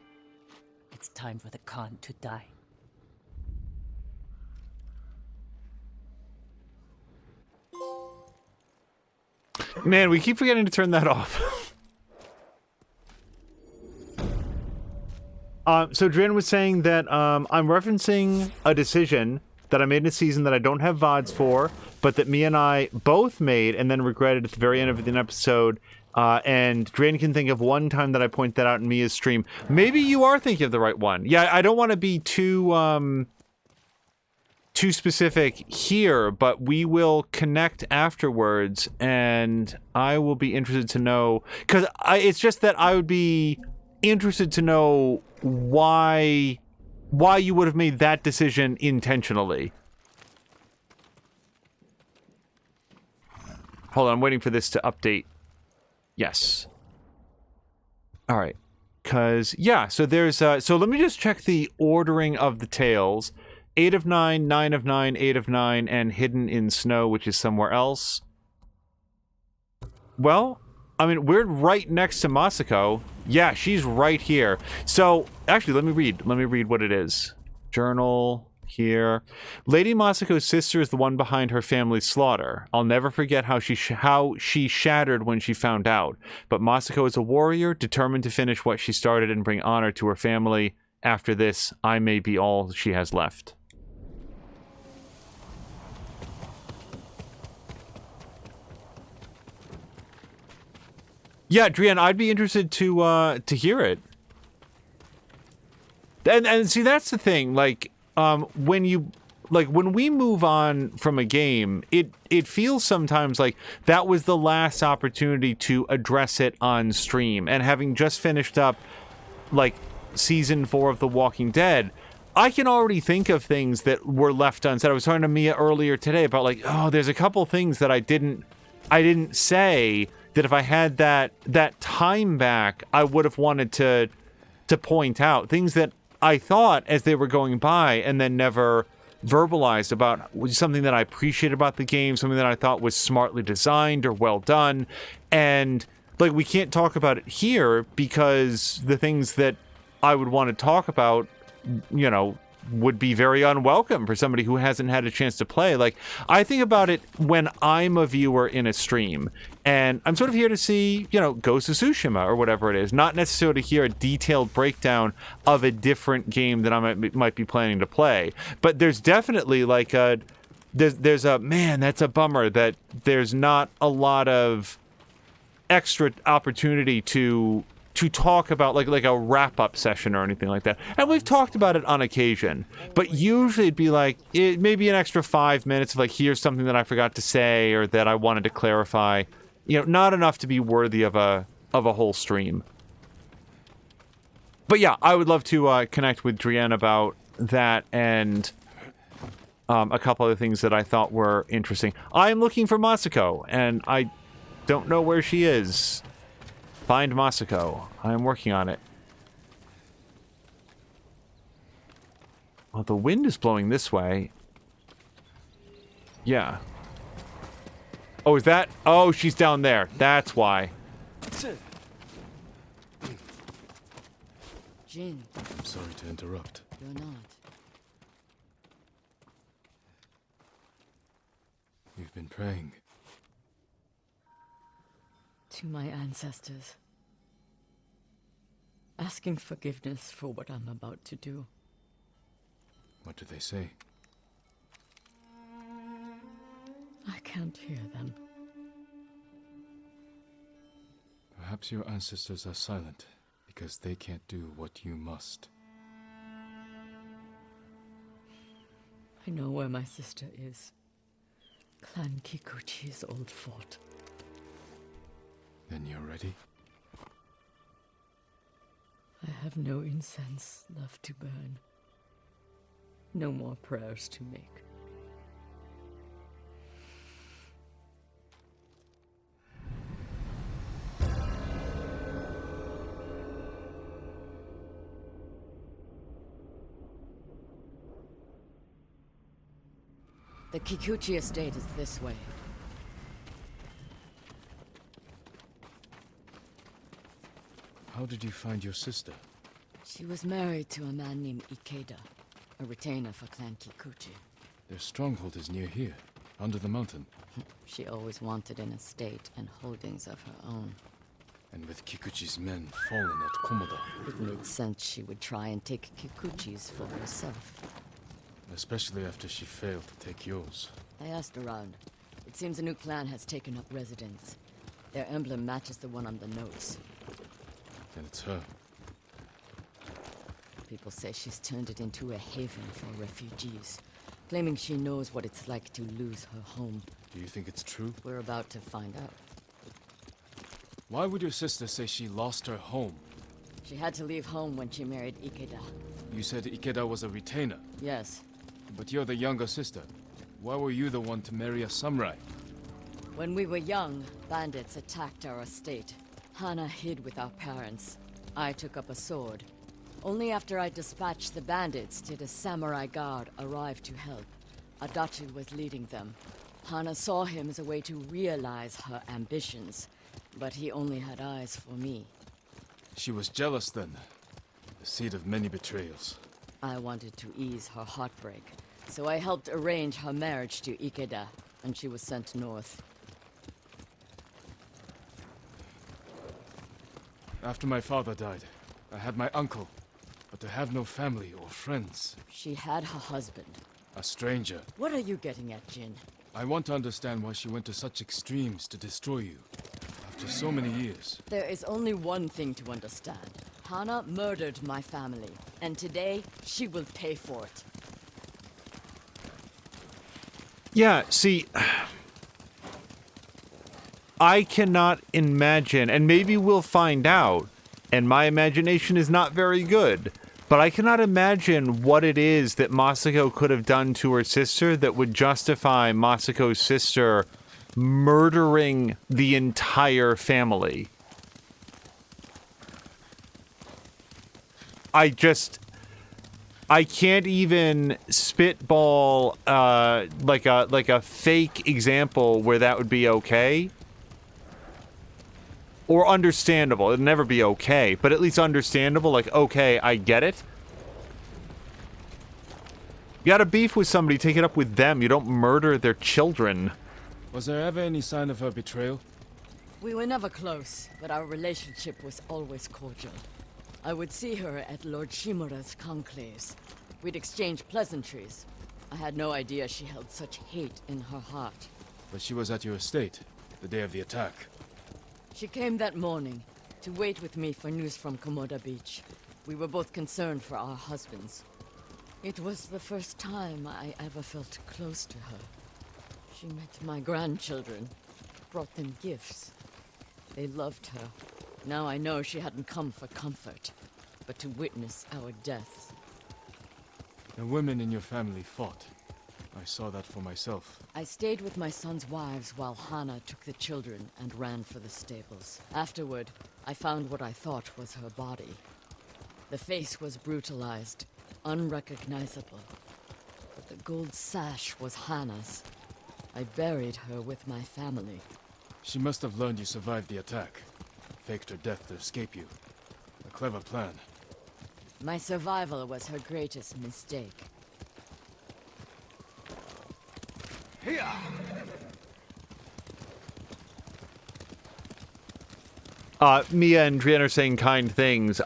It's time for the Khan to die. Man, we keep forgetting to turn that off. So Dren was saying that I'm referencing a decision that I made in a season that I don't have VODs for, but that me and I both made and then regretted at the very end of an episode. And Dren can think of one time that I point that out in Mia's stream. Maybe you are thinking of the right one. Yeah, I don't want to be too specific here, but we will connect afterwards, and I will be interested to know, because it's just that I would be interested to know why you would have made that decision intentionally. Hold on, I'm waiting for this to update. Yes. All right. Because, yeah, so there's, so let me just check the ordering of the tales. 8 of 9, 9 of 9, 8 of 9, and Hidden in Snow, which is somewhere else. Well, I mean, we're right next to Masako. Yeah, she's right here. So, actually, let me read what it is. Journal here. Lady Masako's sister is the one behind her family's slaughter. I'll never forget how she shattered when she found out. But Masako is a warrior, determined to finish what she started and bring honor to her family. After this, I may be all she has left. Yeah, Drian, I'd be interested to hear it. And see, that's the thing. Like, when we move on from a game, it feels sometimes like that was the last opportunity to address it on stream. And having just finished up, like, season 4 of The Walking Dead, I can already think of things that were left unsaid. I was talking to Mia earlier today about, like, oh, there's a couple things that I didn't say that if I had that time back, I would have wanted to point out. Things that I thought as they were going by and then never verbalized about, something that I appreciated about the game, something that I thought was smartly designed or well done. And, like, we can't talk about it here because the things that I would want to talk about, you know, would be very unwelcome for somebody who hasn't had a chance to play. Like, I think about it when I'm a viewer in a stream, and I'm sort of here to see, you know, Ghost of Tsushima or whatever it is, not necessarily to hear a detailed breakdown of a different game that I might be planning to play. But there's definitely like there's a, man, that's a bummer that there's not a lot of extra opportunity to talk about like a wrap-up session or anything like that. And we've talked about it on occasion, but usually it'd be like maybe an extra 5 minutes of like, here's something that I forgot to say or that I wanted to clarify. You know, not enough to be worthy of a whole stream. But yeah, I would love to connect with Drienne about that and a couple other things that I thought were interesting. I'm looking for Masako, and I don't know where she is. Find Masako. I am working on it. Well, the wind is blowing this way. Yeah. Oh, is that? Oh, she's down there. That's why. Jin, I'm sorry to interrupt. you're not. You've been praying. To my ancestors. Asking forgiveness for what I'm about to do. What do they say? I can't hear them. Perhaps your ancestors are silent because they can't do what you must. I know where my sister is. Clan Kikuchi's old fort. Then you're ready? I have no incense left to burn. No more prayers to make. The Kikuchi estate is this way. How did you find your sister? She was married to a man named Ikeda, a retainer for Clan Kikuchi. Their stronghold is near here, under the mountain. She always wanted an estate and holdings of her own. And with Kikuchi's men fallen at Komoda. It made sense she would try and take Kikuchi's for herself. Especially after she failed to take yours. I asked around. It seems a new clan has taken up residence. Their emblem matches the one on the notes. Then it's her. People say she's turned it into a haven for refugees, claiming she knows what it's like to lose her home. Do you think it's true? We're about to find out. Why would your sister say she lost her home? She had to leave home when she married Ikeda. You said Ikeda was a retainer, Yes. but you're the younger sister. Why were you the one to marry a samurai? When we were young, bandits attacked our estate. Hana hid with our parents. I took up a sword. Only after I dispatched the bandits did a samurai guard arrive to help. Adachi was leading them. Hana saw him as a way to realize her ambitions, but he only had eyes for me. She was jealous then. The seed of many betrayals. I wanted to ease her heartbreak, so I helped arrange her marriage to Ikeda, and she was sent north. After my father died, I had my uncle, but to have no family or friends. She had her husband. A stranger. What are you getting at, Jin? I want to understand why she went to such extremes to destroy you. After so many years. There is only one thing to understand. Hana murdered my family, and today she will pay for it. Yeah, see, I cannot imagine, and maybe we'll find out, and my imagination is not very good, but I cannot imagine what it is that Masako could have done to her sister that would justify Masako's sister murdering the entire family. I can't even spitball like a fake example where that would be okay. Or understandable. It'd never be okay, but at least understandable, like, okay, I get it. You got a beef with somebody, take it up with them. You don't murder their children. Was there ever any sign of her betrayal? We were never close, but our relationship was always cordial. I would see her at Lord Shimura's conclaves. We'd exchange pleasantries. I had no idea she held such hate in her heart. But she was at your estate, the day of the attack. She came that morning, to wait with me for news from Komoda Beach. We were both concerned for our husbands. It was the first time I ever felt close to her. She met my grandchildren, brought them gifts. They loved her. Now I know she hadn't come for comfort, but to witness our deaths. The women in your family fought. I saw that for myself. I stayed with my son's wives while Hana took the children and ran for the stables. Afterward, I found what I thought was her body. The face was brutalized, unrecognizable. But the gold sash was Hana's. I buried her with my family. She must have learned you survived the attack. Faked her death to escape you. A clever plan. My survival was her greatest mistake. Mia and Drian are saying kind things.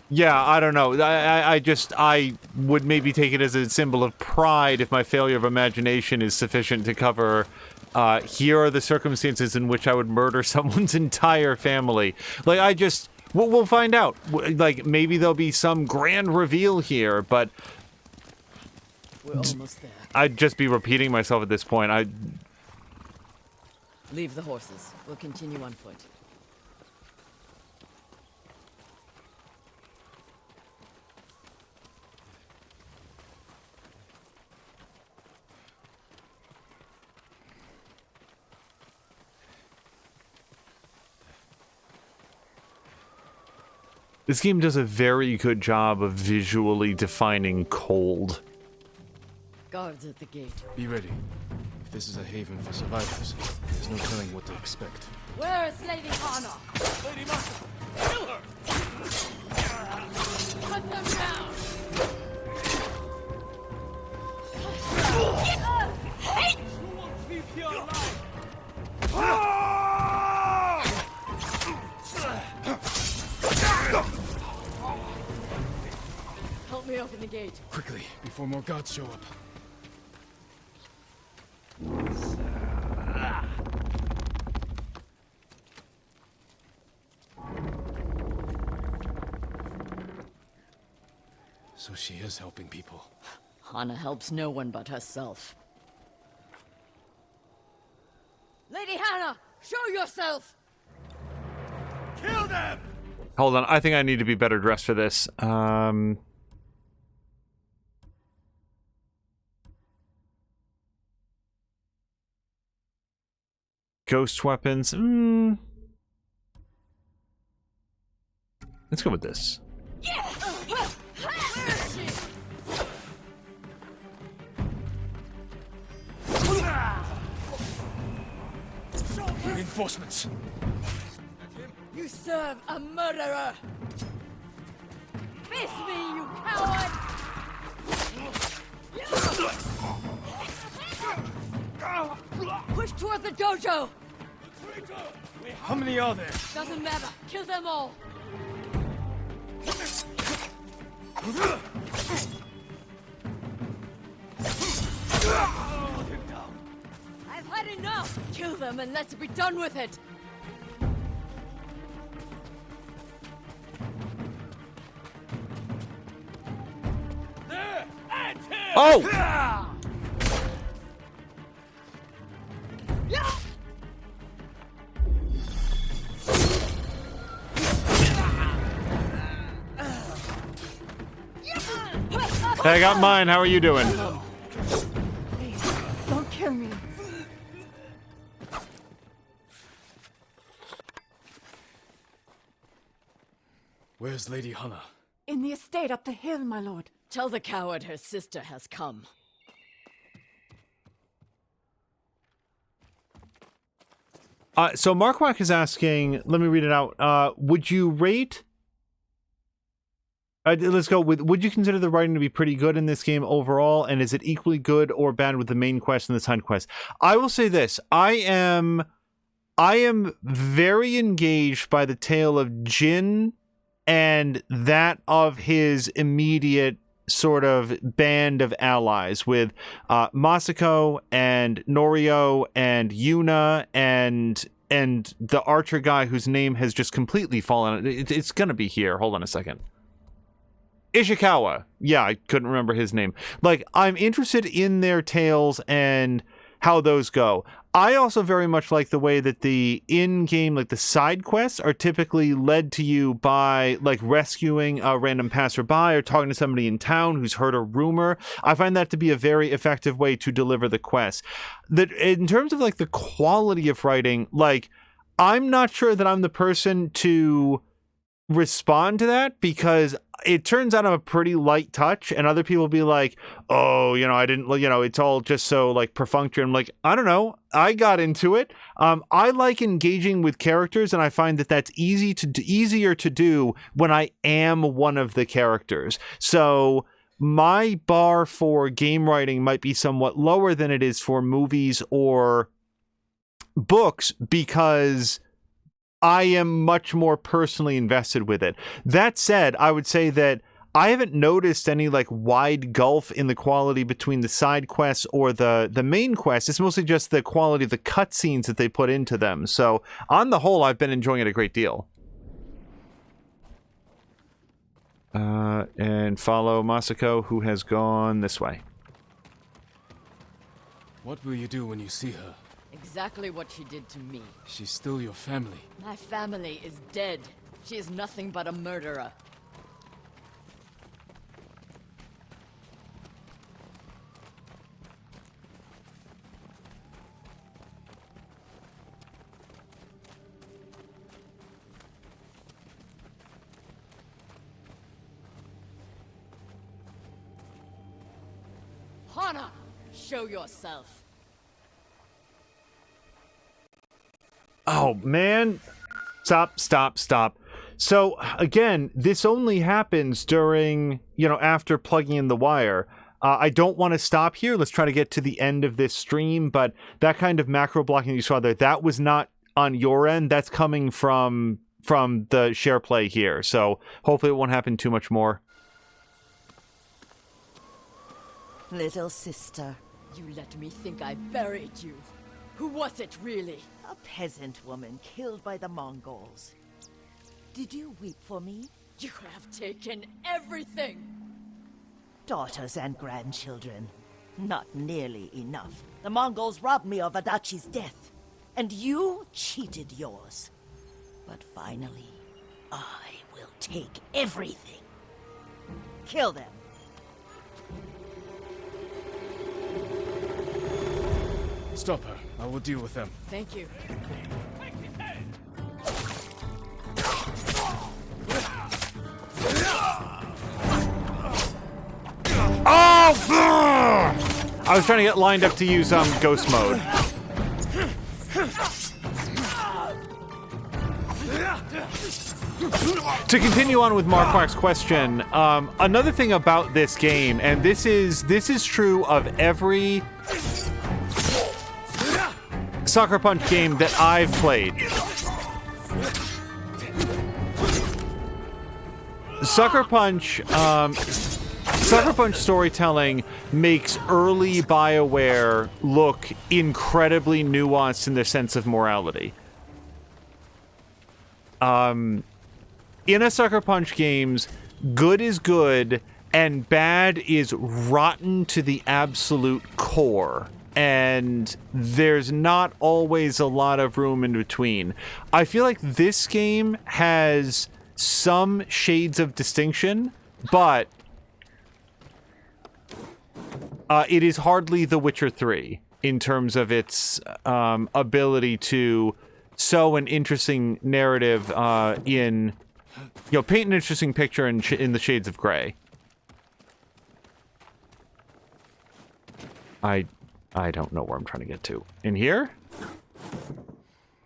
Yeah, I don't know. I would maybe take it as a symbol of pride if my failure of imagination is sufficient to cover, here are the circumstances in which I would murder someone's entire family. Like, we'll find out. Like, maybe there'll be some grand reveal here, but... We're almost there. I'd just be repeating myself at this point. Leave the horses. We'll continue on foot. This game does a very good job of visually defining cold. Guards at the gate. Be ready. If this is a haven for survivors, there's no telling what to expect. Where is Lady Hana? Lady Masa, kill her! Cut them down! Who wants me here alive? Help me open the gate. Quickly, before more gods show up. So she is helping people. Hana helps no one but herself. Lady Hana, show yourself! Kill them! Hold on, I think I need to be better dressed for this. Ghost weapons. Let's go with this. Reinforcements! You serve a murderer! Face me, you coward! Push toward the dojo! How many are there? Doesn't matter. Kill them all! I've had enough! Kill them and let's be done with it! There! At him! Oh! Hey, I got mine. How are you doing? Don't kill me. Where's Lady Hana? In the estate up the hill, my lord. Tell the coward her sister has come. So Markwack is asking, let me read it out. Would you rate Let's go with, would you consider the writing to be pretty good in this game overall, and is it equally good or bad with the main quest and the side quest? I will say this. I am very engaged by the tale of Jin and that of his immediate sort of band of allies with Masako and Norio and Yuna and the archer guy whose name has just completely fallen. It's gonna be here. Hold on a second. Ishikawa. Yeah, I couldn't remember his name. Like, I'm interested in their tales and how those go. I also very much like the way that the in-game, like the side quests, are typically led to you by like rescuing a random passerby or talking to somebody in town who's heard a rumor. I find that to be a very effective way to deliver the quest. That in terms of like the quality of writing, like, I'm not sure that I'm the person to respond to that, because it turns out I'm a pretty light touch, and other people be like, oh, I didn't, it's all just so like perfunctory. I'm like, I don't know, I got into it. I like engaging with characters, and I find that that's easier to do when I am one of the characters. So my bar for game writing might be somewhat lower than it is for movies or books, because I am much more personally invested with it. That said, I would say that I haven't noticed any like wide gulf in the quality between the side quests or the main quest. It's mostly just the quality of the cutscenes that they put into them. So on the whole, I've been enjoying it a great deal. And follow Masako, who has gone this way. What will you do when you see her? Exactly what she did to me. She's still your family. My family is dead. She is nothing but a murderer. Hana! Show yourself. Oh, man. Stop. So, again, this only happens during, after plugging in the wire. I don't want to stop here. Let's try to get to the end of this stream, but that kind of macro blocking you saw there, that was not on your end. That's coming from the share play here. So, hopefully it won't happen too much more. Little sister. You let me think I buried you. Who was it, really? A peasant woman killed by the Mongols. Did you weep for me? You have taken everything! Daughters and grandchildren. Not nearly enough. The Mongols robbed me of Adachi's death, and you cheated yours. But finally, I will take everything. Kill them. Stop her. I will deal with them. Thank you. Oh! I was trying to get lined up to use ghost mode. To continue on with Marquark's question, another thing about this game, and this is true of every Sucker Punch game that I've played. Sucker Punch storytelling makes early BioWare look incredibly nuanced in their sense of morality. In a Sucker Punch games, good is good and bad is rotten to the absolute core. And there's not always a lot of room in between. I feel like this game has some shades of distinction, but it is hardly The Witcher 3 in terms of its ability to sow an interesting narrative paint an interesting picture in the shades of gray. I don't know where I'm trying to get to. In here?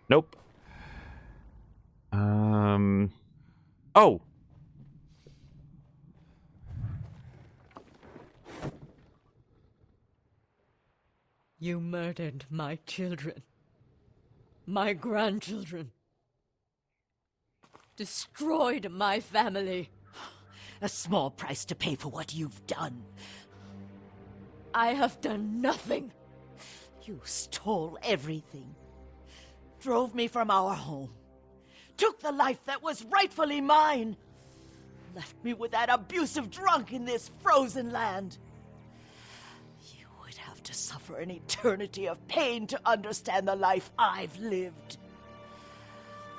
Nope. Oh. You murdered my children. My grandchildren. Destroyed my family. A small price to pay for what you've done. I have done nothing. You stole everything. Drove me from our home. Took the life that was rightfully mine. Left me with that abusive drunk in this frozen land. You would have to suffer an eternity of pain to understand the life I've lived.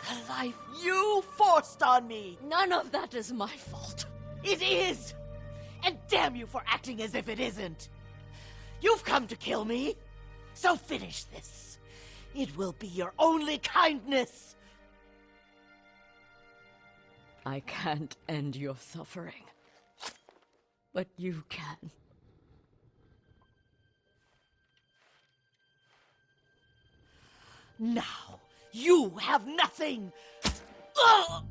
The life you forced on me. None of that is my fault. It is! And damn you for acting as if it isn't. You've come to kill me, so finish this. It will be your only kindness. I can't end your suffering. But you can. Now, you have nothing! Ugh!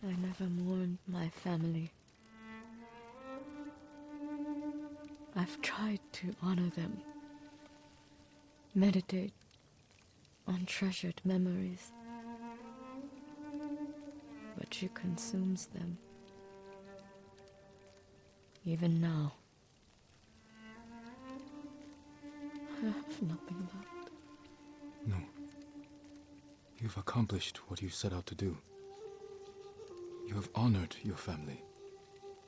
I never mourned my family. I've tried to honor them, meditate on treasured memories, but she consumes them. Even now, I have nothing left. No. You've accomplished what you set out to do. You have honored your family,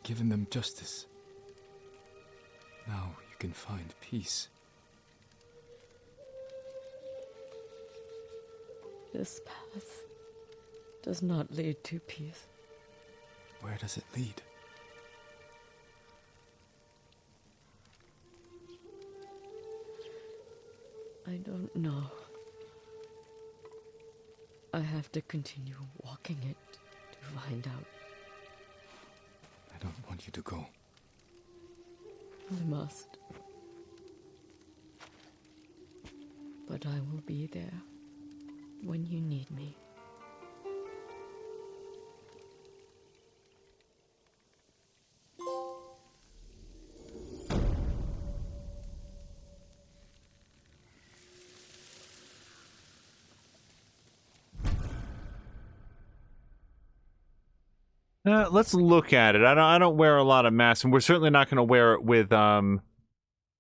given them justice. Now you can find peace. This path does not lead to peace. Where does it lead? I don't know. I have to continue walking it to find out. I don't want you to go. I must. But I will be there when you need me. Let's look at it. I don't wear a lot of masks, and we're certainly not going to wear it with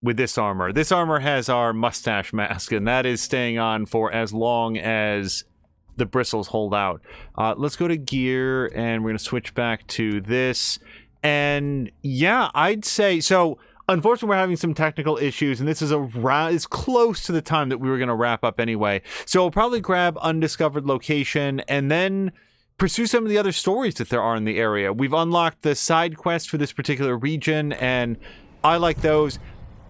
this armor. This armor has our mustache mask, and that is staying on for as long as the bristles hold out. Let's go to gear, and we're going to switch back to this. And yeah, I'd say so. Unfortunately, we're having some technical issues, and this is is close to the time that we were going to wrap up anyway. So we'll probably grab undiscovered location, and then pursue some of the other stories that there are in the area. We've unlocked the side quest for this particular region, and I like those.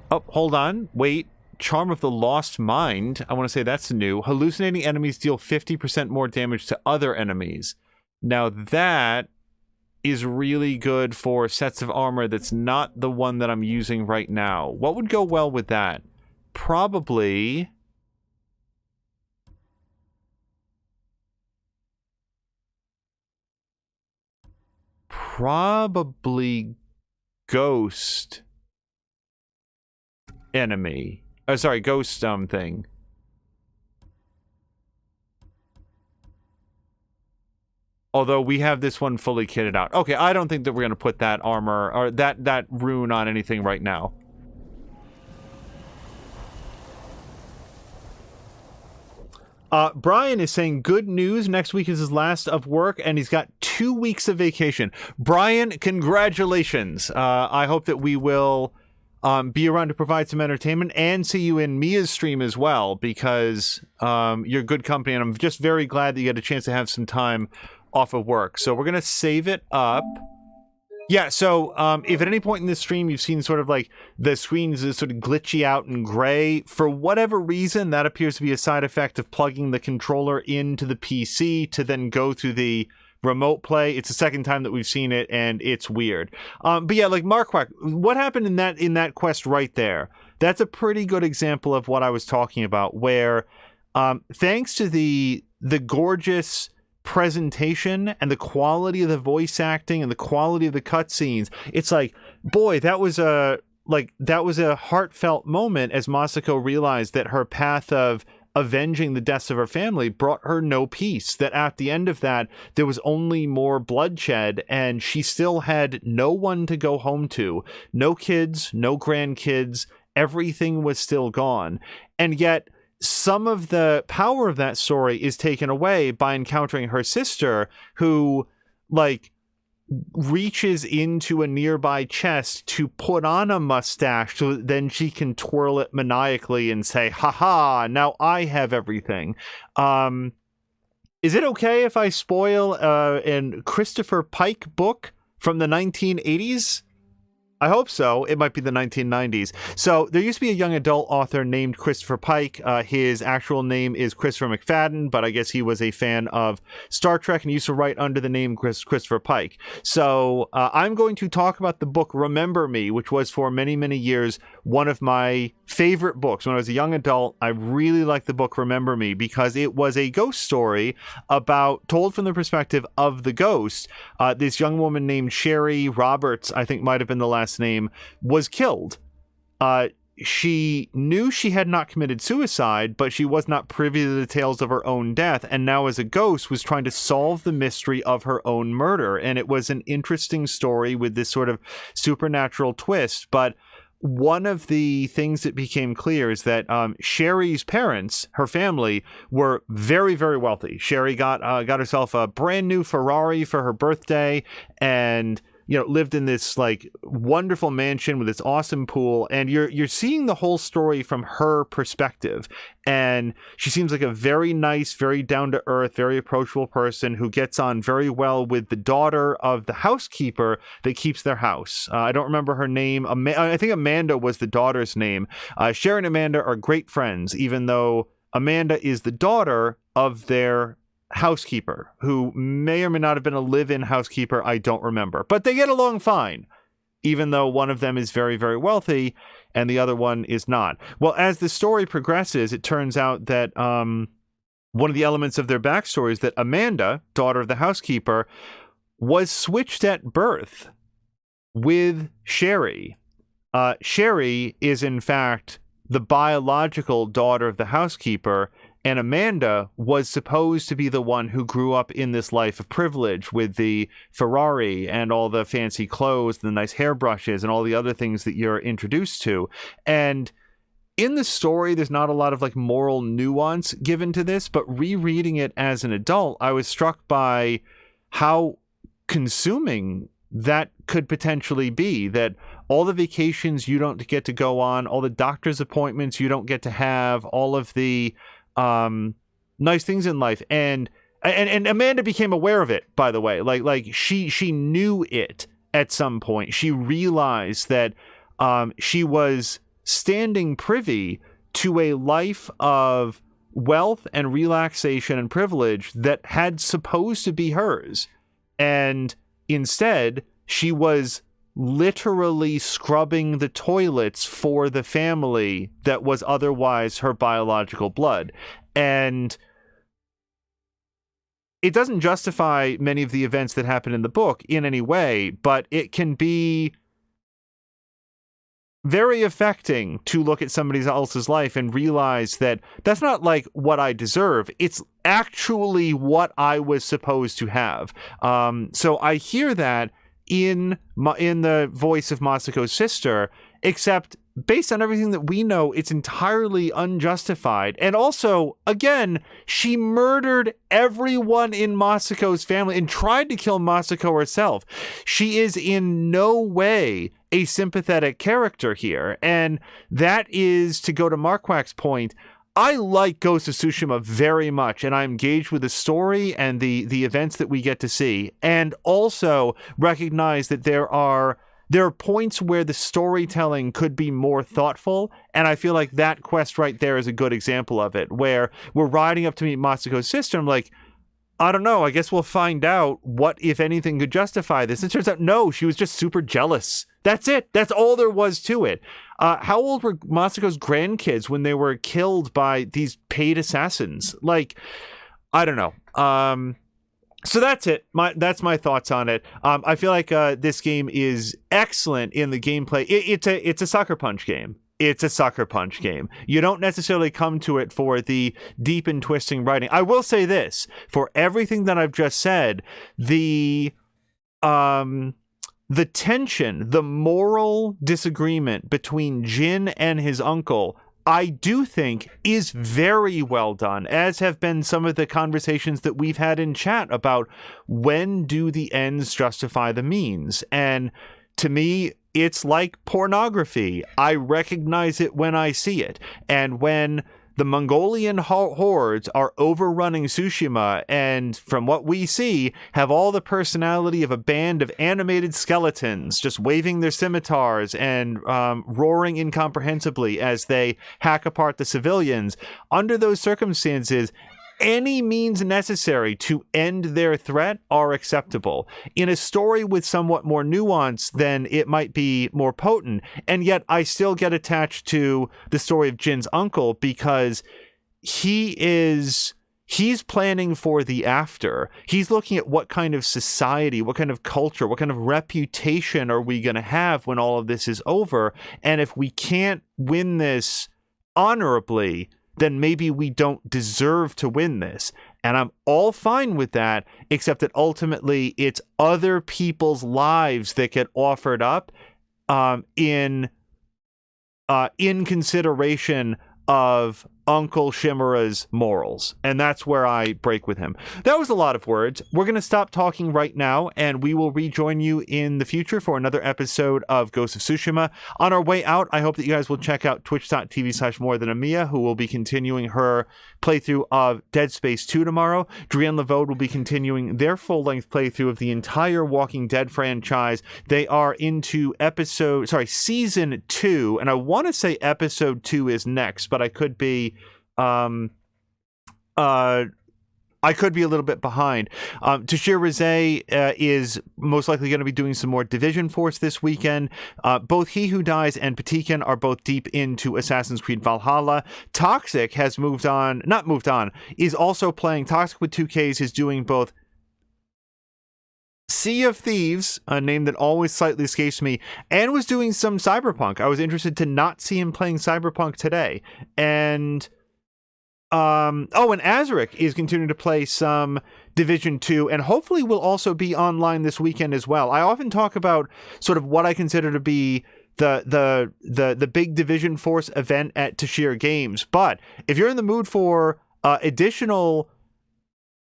Oh, hold on. Wait. Charm of the Lost Mind. I want to say that's new. Hallucinating enemies deal 50% more damage to other enemies. Now that is really good for sets of armor that's not the one that I'm using right now. What would go well with that? Probably ghost enemy. Oh, sorry, ghost thing. Although we have this one fully kitted out. Okay, I don't think that we're going to put that armor or that rune on anything right now. Brian is saying good news. Next week is his last of work, and he's got 2 weeks of vacation. Brian, congratulations. I hope that we will be around to provide some entertainment and see you in Mia's stream as well, because you're good company, and I'm just very glad that you had a chance to have some time off of work. So we're going to save it up. Yeah, so if at any point in this stream you've seen sort of like the screens is sort of glitchy out and gray, for whatever reason, that appears to be a side effect of plugging the controller into the PC to then go through the remote play. It's the second time that we've seen it, and it's weird. But yeah, like Marquardt, what happened in that quest right there? That's a pretty good example of what I was talking about, where thanks to the gorgeous presentation and the quality of the voice acting and the quality of the cutscenes, it's like, boy, that was a heartfelt moment as Masako realized that her path of avenging the deaths of her family brought her no peace, that at the end of that there was only more bloodshed, and she still had no one to go home to, no kids, no grandkids, everything was still gone. And yet some of the power of that story is taken away by encountering her sister, who like reaches into a nearby chest to put on a mustache so that then she can twirl it maniacally and say, haha, now I have everything. Is it okay if I spoil an Christopher Pike book from the 1980s? I hope so. It might be the 1990s. So there used to be a young adult author named Christopher Pike. His actual name is Christopher McFadden, but I guess he was a fan of Star Trek and used to write under the name Christopher Pike. So I'm going to talk about the book Remember Me, which was for many, many years one of my favorite books. When I was a young adult, I really liked the book Remember Me because it was a ghost story told from the perspective of the ghost. This young woman named Sherry Roberts, I think might have been the last name, was killed. She knew she had not committed suicide, but she was not privy to the details of her own death, and now as a ghost was trying to solve the mystery of her own murder. And it was an interesting story with this sort of supernatural twist. But one of the things that became clear is that Sherry's parents, her family, were very, very wealthy. Sherry got herself a brand new Ferrari for her birthday, and lived in this like wonderful mansion with this awesome pool, and you're seeing the whole story from her perspective. And she seems like a very nice, very down to earth, very approachable person who gets on very well with the daughter of the housekeeper that keeps their house. I don't remember her name. I think Amanda was the daughter's name. Sherry and Amanda are great friends, even though Amanda is the daughter of their housekeeper, who may or may not have been a live-in housekeeper. I don't remember, but they get along fine, even though one of them is very, very wealthy and the other one is not. Well, as the story progresses, it turns out that one of the elements of their backstory is that Amanda, daughter of the housekeeper, was switched at birth with Sherry. Sherry is in fact the biological daughter of the housekeeper, and Amanda was supposed to be the one who grew up in this life of privilege with the Ferrari and all the fancy clothes and the nice hairbrushes and all the other things that you're introduced to. And in the story, there's not a lot of like moral nuance given to this, but rereading it as an adult, I was struck by how consuming that could potentially be, that all the vacations you don't get to go on, all the doctor's appointments you don't get to have, all of the nice things in life, and Amanda became aware of it, by the way. Like she knew it at some point. She realized that she was standing privy to a life of wealth and relaxation and privilege that had supposed to be hers, and instead she was literally scrubbing the toilets for the family that was otherwise her biological blood. And it doesn't justify many of the events that happen in the book in any way, but it can be very affecting to look at somebody else's life and realize that that's not like what I deserve. It's actually what I was supposed to have. So I hear that in the voice of Masako's sister, except based on everything that we know, it's entirely unjustified. And also, again, she murdered everyone in Masako's family and tried to kill Masako herself. She is in no way a sympathetic character here. And that is, to go to Marquak's point, I like Ghost of Tsushima very much, and I'm engaged with the story and the events that we get to see, and also recognize that there are points where the storytelling could be more thoughtful, and I feel like that quest right there is a good example of it, where we're riding up to meet Masako's sister. I'm like, I don't know, I guess we'll find out what, if anything, could justify this. It turns out, no, she was just super jealous That's it. That's all there was to it. How old were Masako's grandkids when they were killed by these paid assassins? Like, I don't know. So that's it. That's my thoughts on it. I feel like this game is excellent in the gameplay. It's a Sucker Punch game. It's a Sucker Punch game. You don't necessarily come to it for the deep and twisting writing. I will say this, for everything that I've just said, the tension, the moral disagreement between Jin and his uncle, I do think is very well done, as have been some of the conversations that we've had in chat about when do the ends justify the means. And to me, it's like pornography. I recognize it when I see it. And when the Mongolian hordes are overrunning Tsushima and, from what we see, have all the personality of a band of animated skeletons just waving their scimitars and roaring incomprehensibly as they hack apart the civilians, under those circumstances, any means necessary to end their threat are acceptable. In a story with somewhat more nuance, then it might be more potent. And yet I still get attached to the story of Jin's uncle because he's planning for the after. He's looking at what kind of society, what kind of culture, what kind of reputation are we going to have when all of this is over? And if we can't win this honorably, then maybe we don't deserve to win this. And I'm all fine with that, except that ultimately it's other people's lives that get offered up in consideration of Uncle Shimura's morals. And that's where I break with him. That was a lot of words. We're going to stop talking right now, and we will rejoin you in the future for another episode of Ghost of Tsushima. On our way out, I hope that you guys will check out twitch.tv/morethanamiya, who will be continuing her playthrough of Dead Space 2 tomorrow. Drienne Levode will be continuing their full-length playthrough of the entire Walking Dead franchise. They are into season 2, and I want to say episode 2 is next, but I could be I could be a little bit behind. Tashir Rizé is most likely going to be doing some more Division Force this weekend. Both He Who Dies and Patikin are both deep into Assassin's Creed Valhalla. Toxic has is also playing. Toxic with 2Ks is doing both Sea of Thieves, a name that always slightly escapes me, and was doing some Cyberpunk. I was interested to not see him playing Cyberpunk today. And and Azaric is continuing to play some Division 2, and hopefully will also be online this weekend as well. I often talk about sort of what I consider to be the big Division Force event at Tashir Games. But if you're in the mood for additional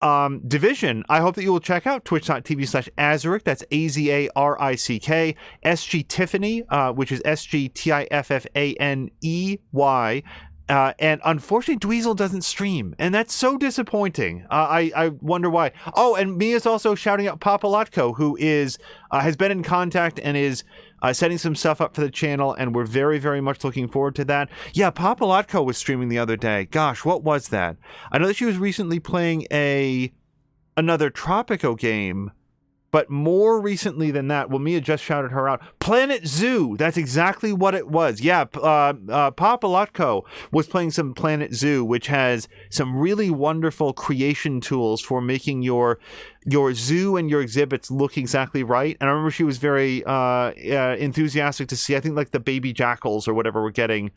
Division, I hope that you will check out twitch.tv/Azaric. That's AZARICK. SG Tiffany, which is SGTIFFANEY. And unfortunately, Dweezil doesn't stream, and that's so disappointing. I wonder why. Oh, and Mia's also shouting out Papalotko, who is has been in contact and is setting some stuff up for the channel, and we're very, very much looking forward to that. Yeah, Papalotko was streaming the other day. Gosh, what was that? I know that she was recently playing another Tropico game, but more recently than that, well, Mia just shouted her out. Planet Zoo! That's exactly what it was. Yeah, Papalotko was playing some Planet Zoo, which has some really wonderful creation tools for making your zoo and your exhibits look exactly right. And I remember she was very enthusiastic to see, I think, like the baby jackals or whatever we're getting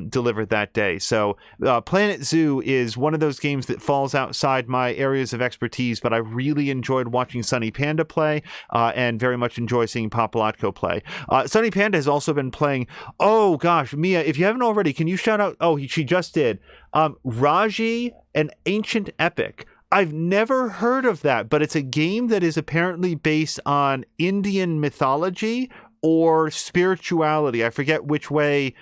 delivered that day. So Planet Zoo is one of those games that falls outside my areas of expertise, but I really enjoyed watching Sunny Panda play and very much enjoy seeing Papalotko play. Sunny Panda has also been playing, oh gosh, Mia, if you haven't already, can you shout out, she just did, Raji, an Ancient Epic. I've never heard of that, but it's a game that is apparently based on Indian mythology or spirituality. I forget which way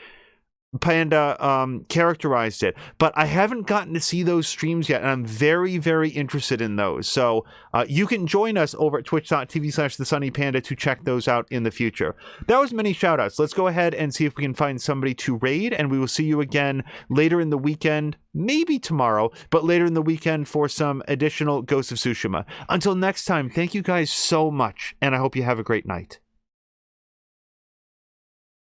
Panda characterized it, but I haven't gotten to see those streams yet, and I'm very, very interested in those. So you can join us over at twitch.tv/thesunnypanda to check those out in the future. That was many shout outs. Let's go ahead and see if we can find somebody to raid, and we will see you again later in the weekend, maybe tomorrow, but later in the weekend for some additional Ghost of Tsushima. Until next time, thank you guys so much, and I hope you have a great night.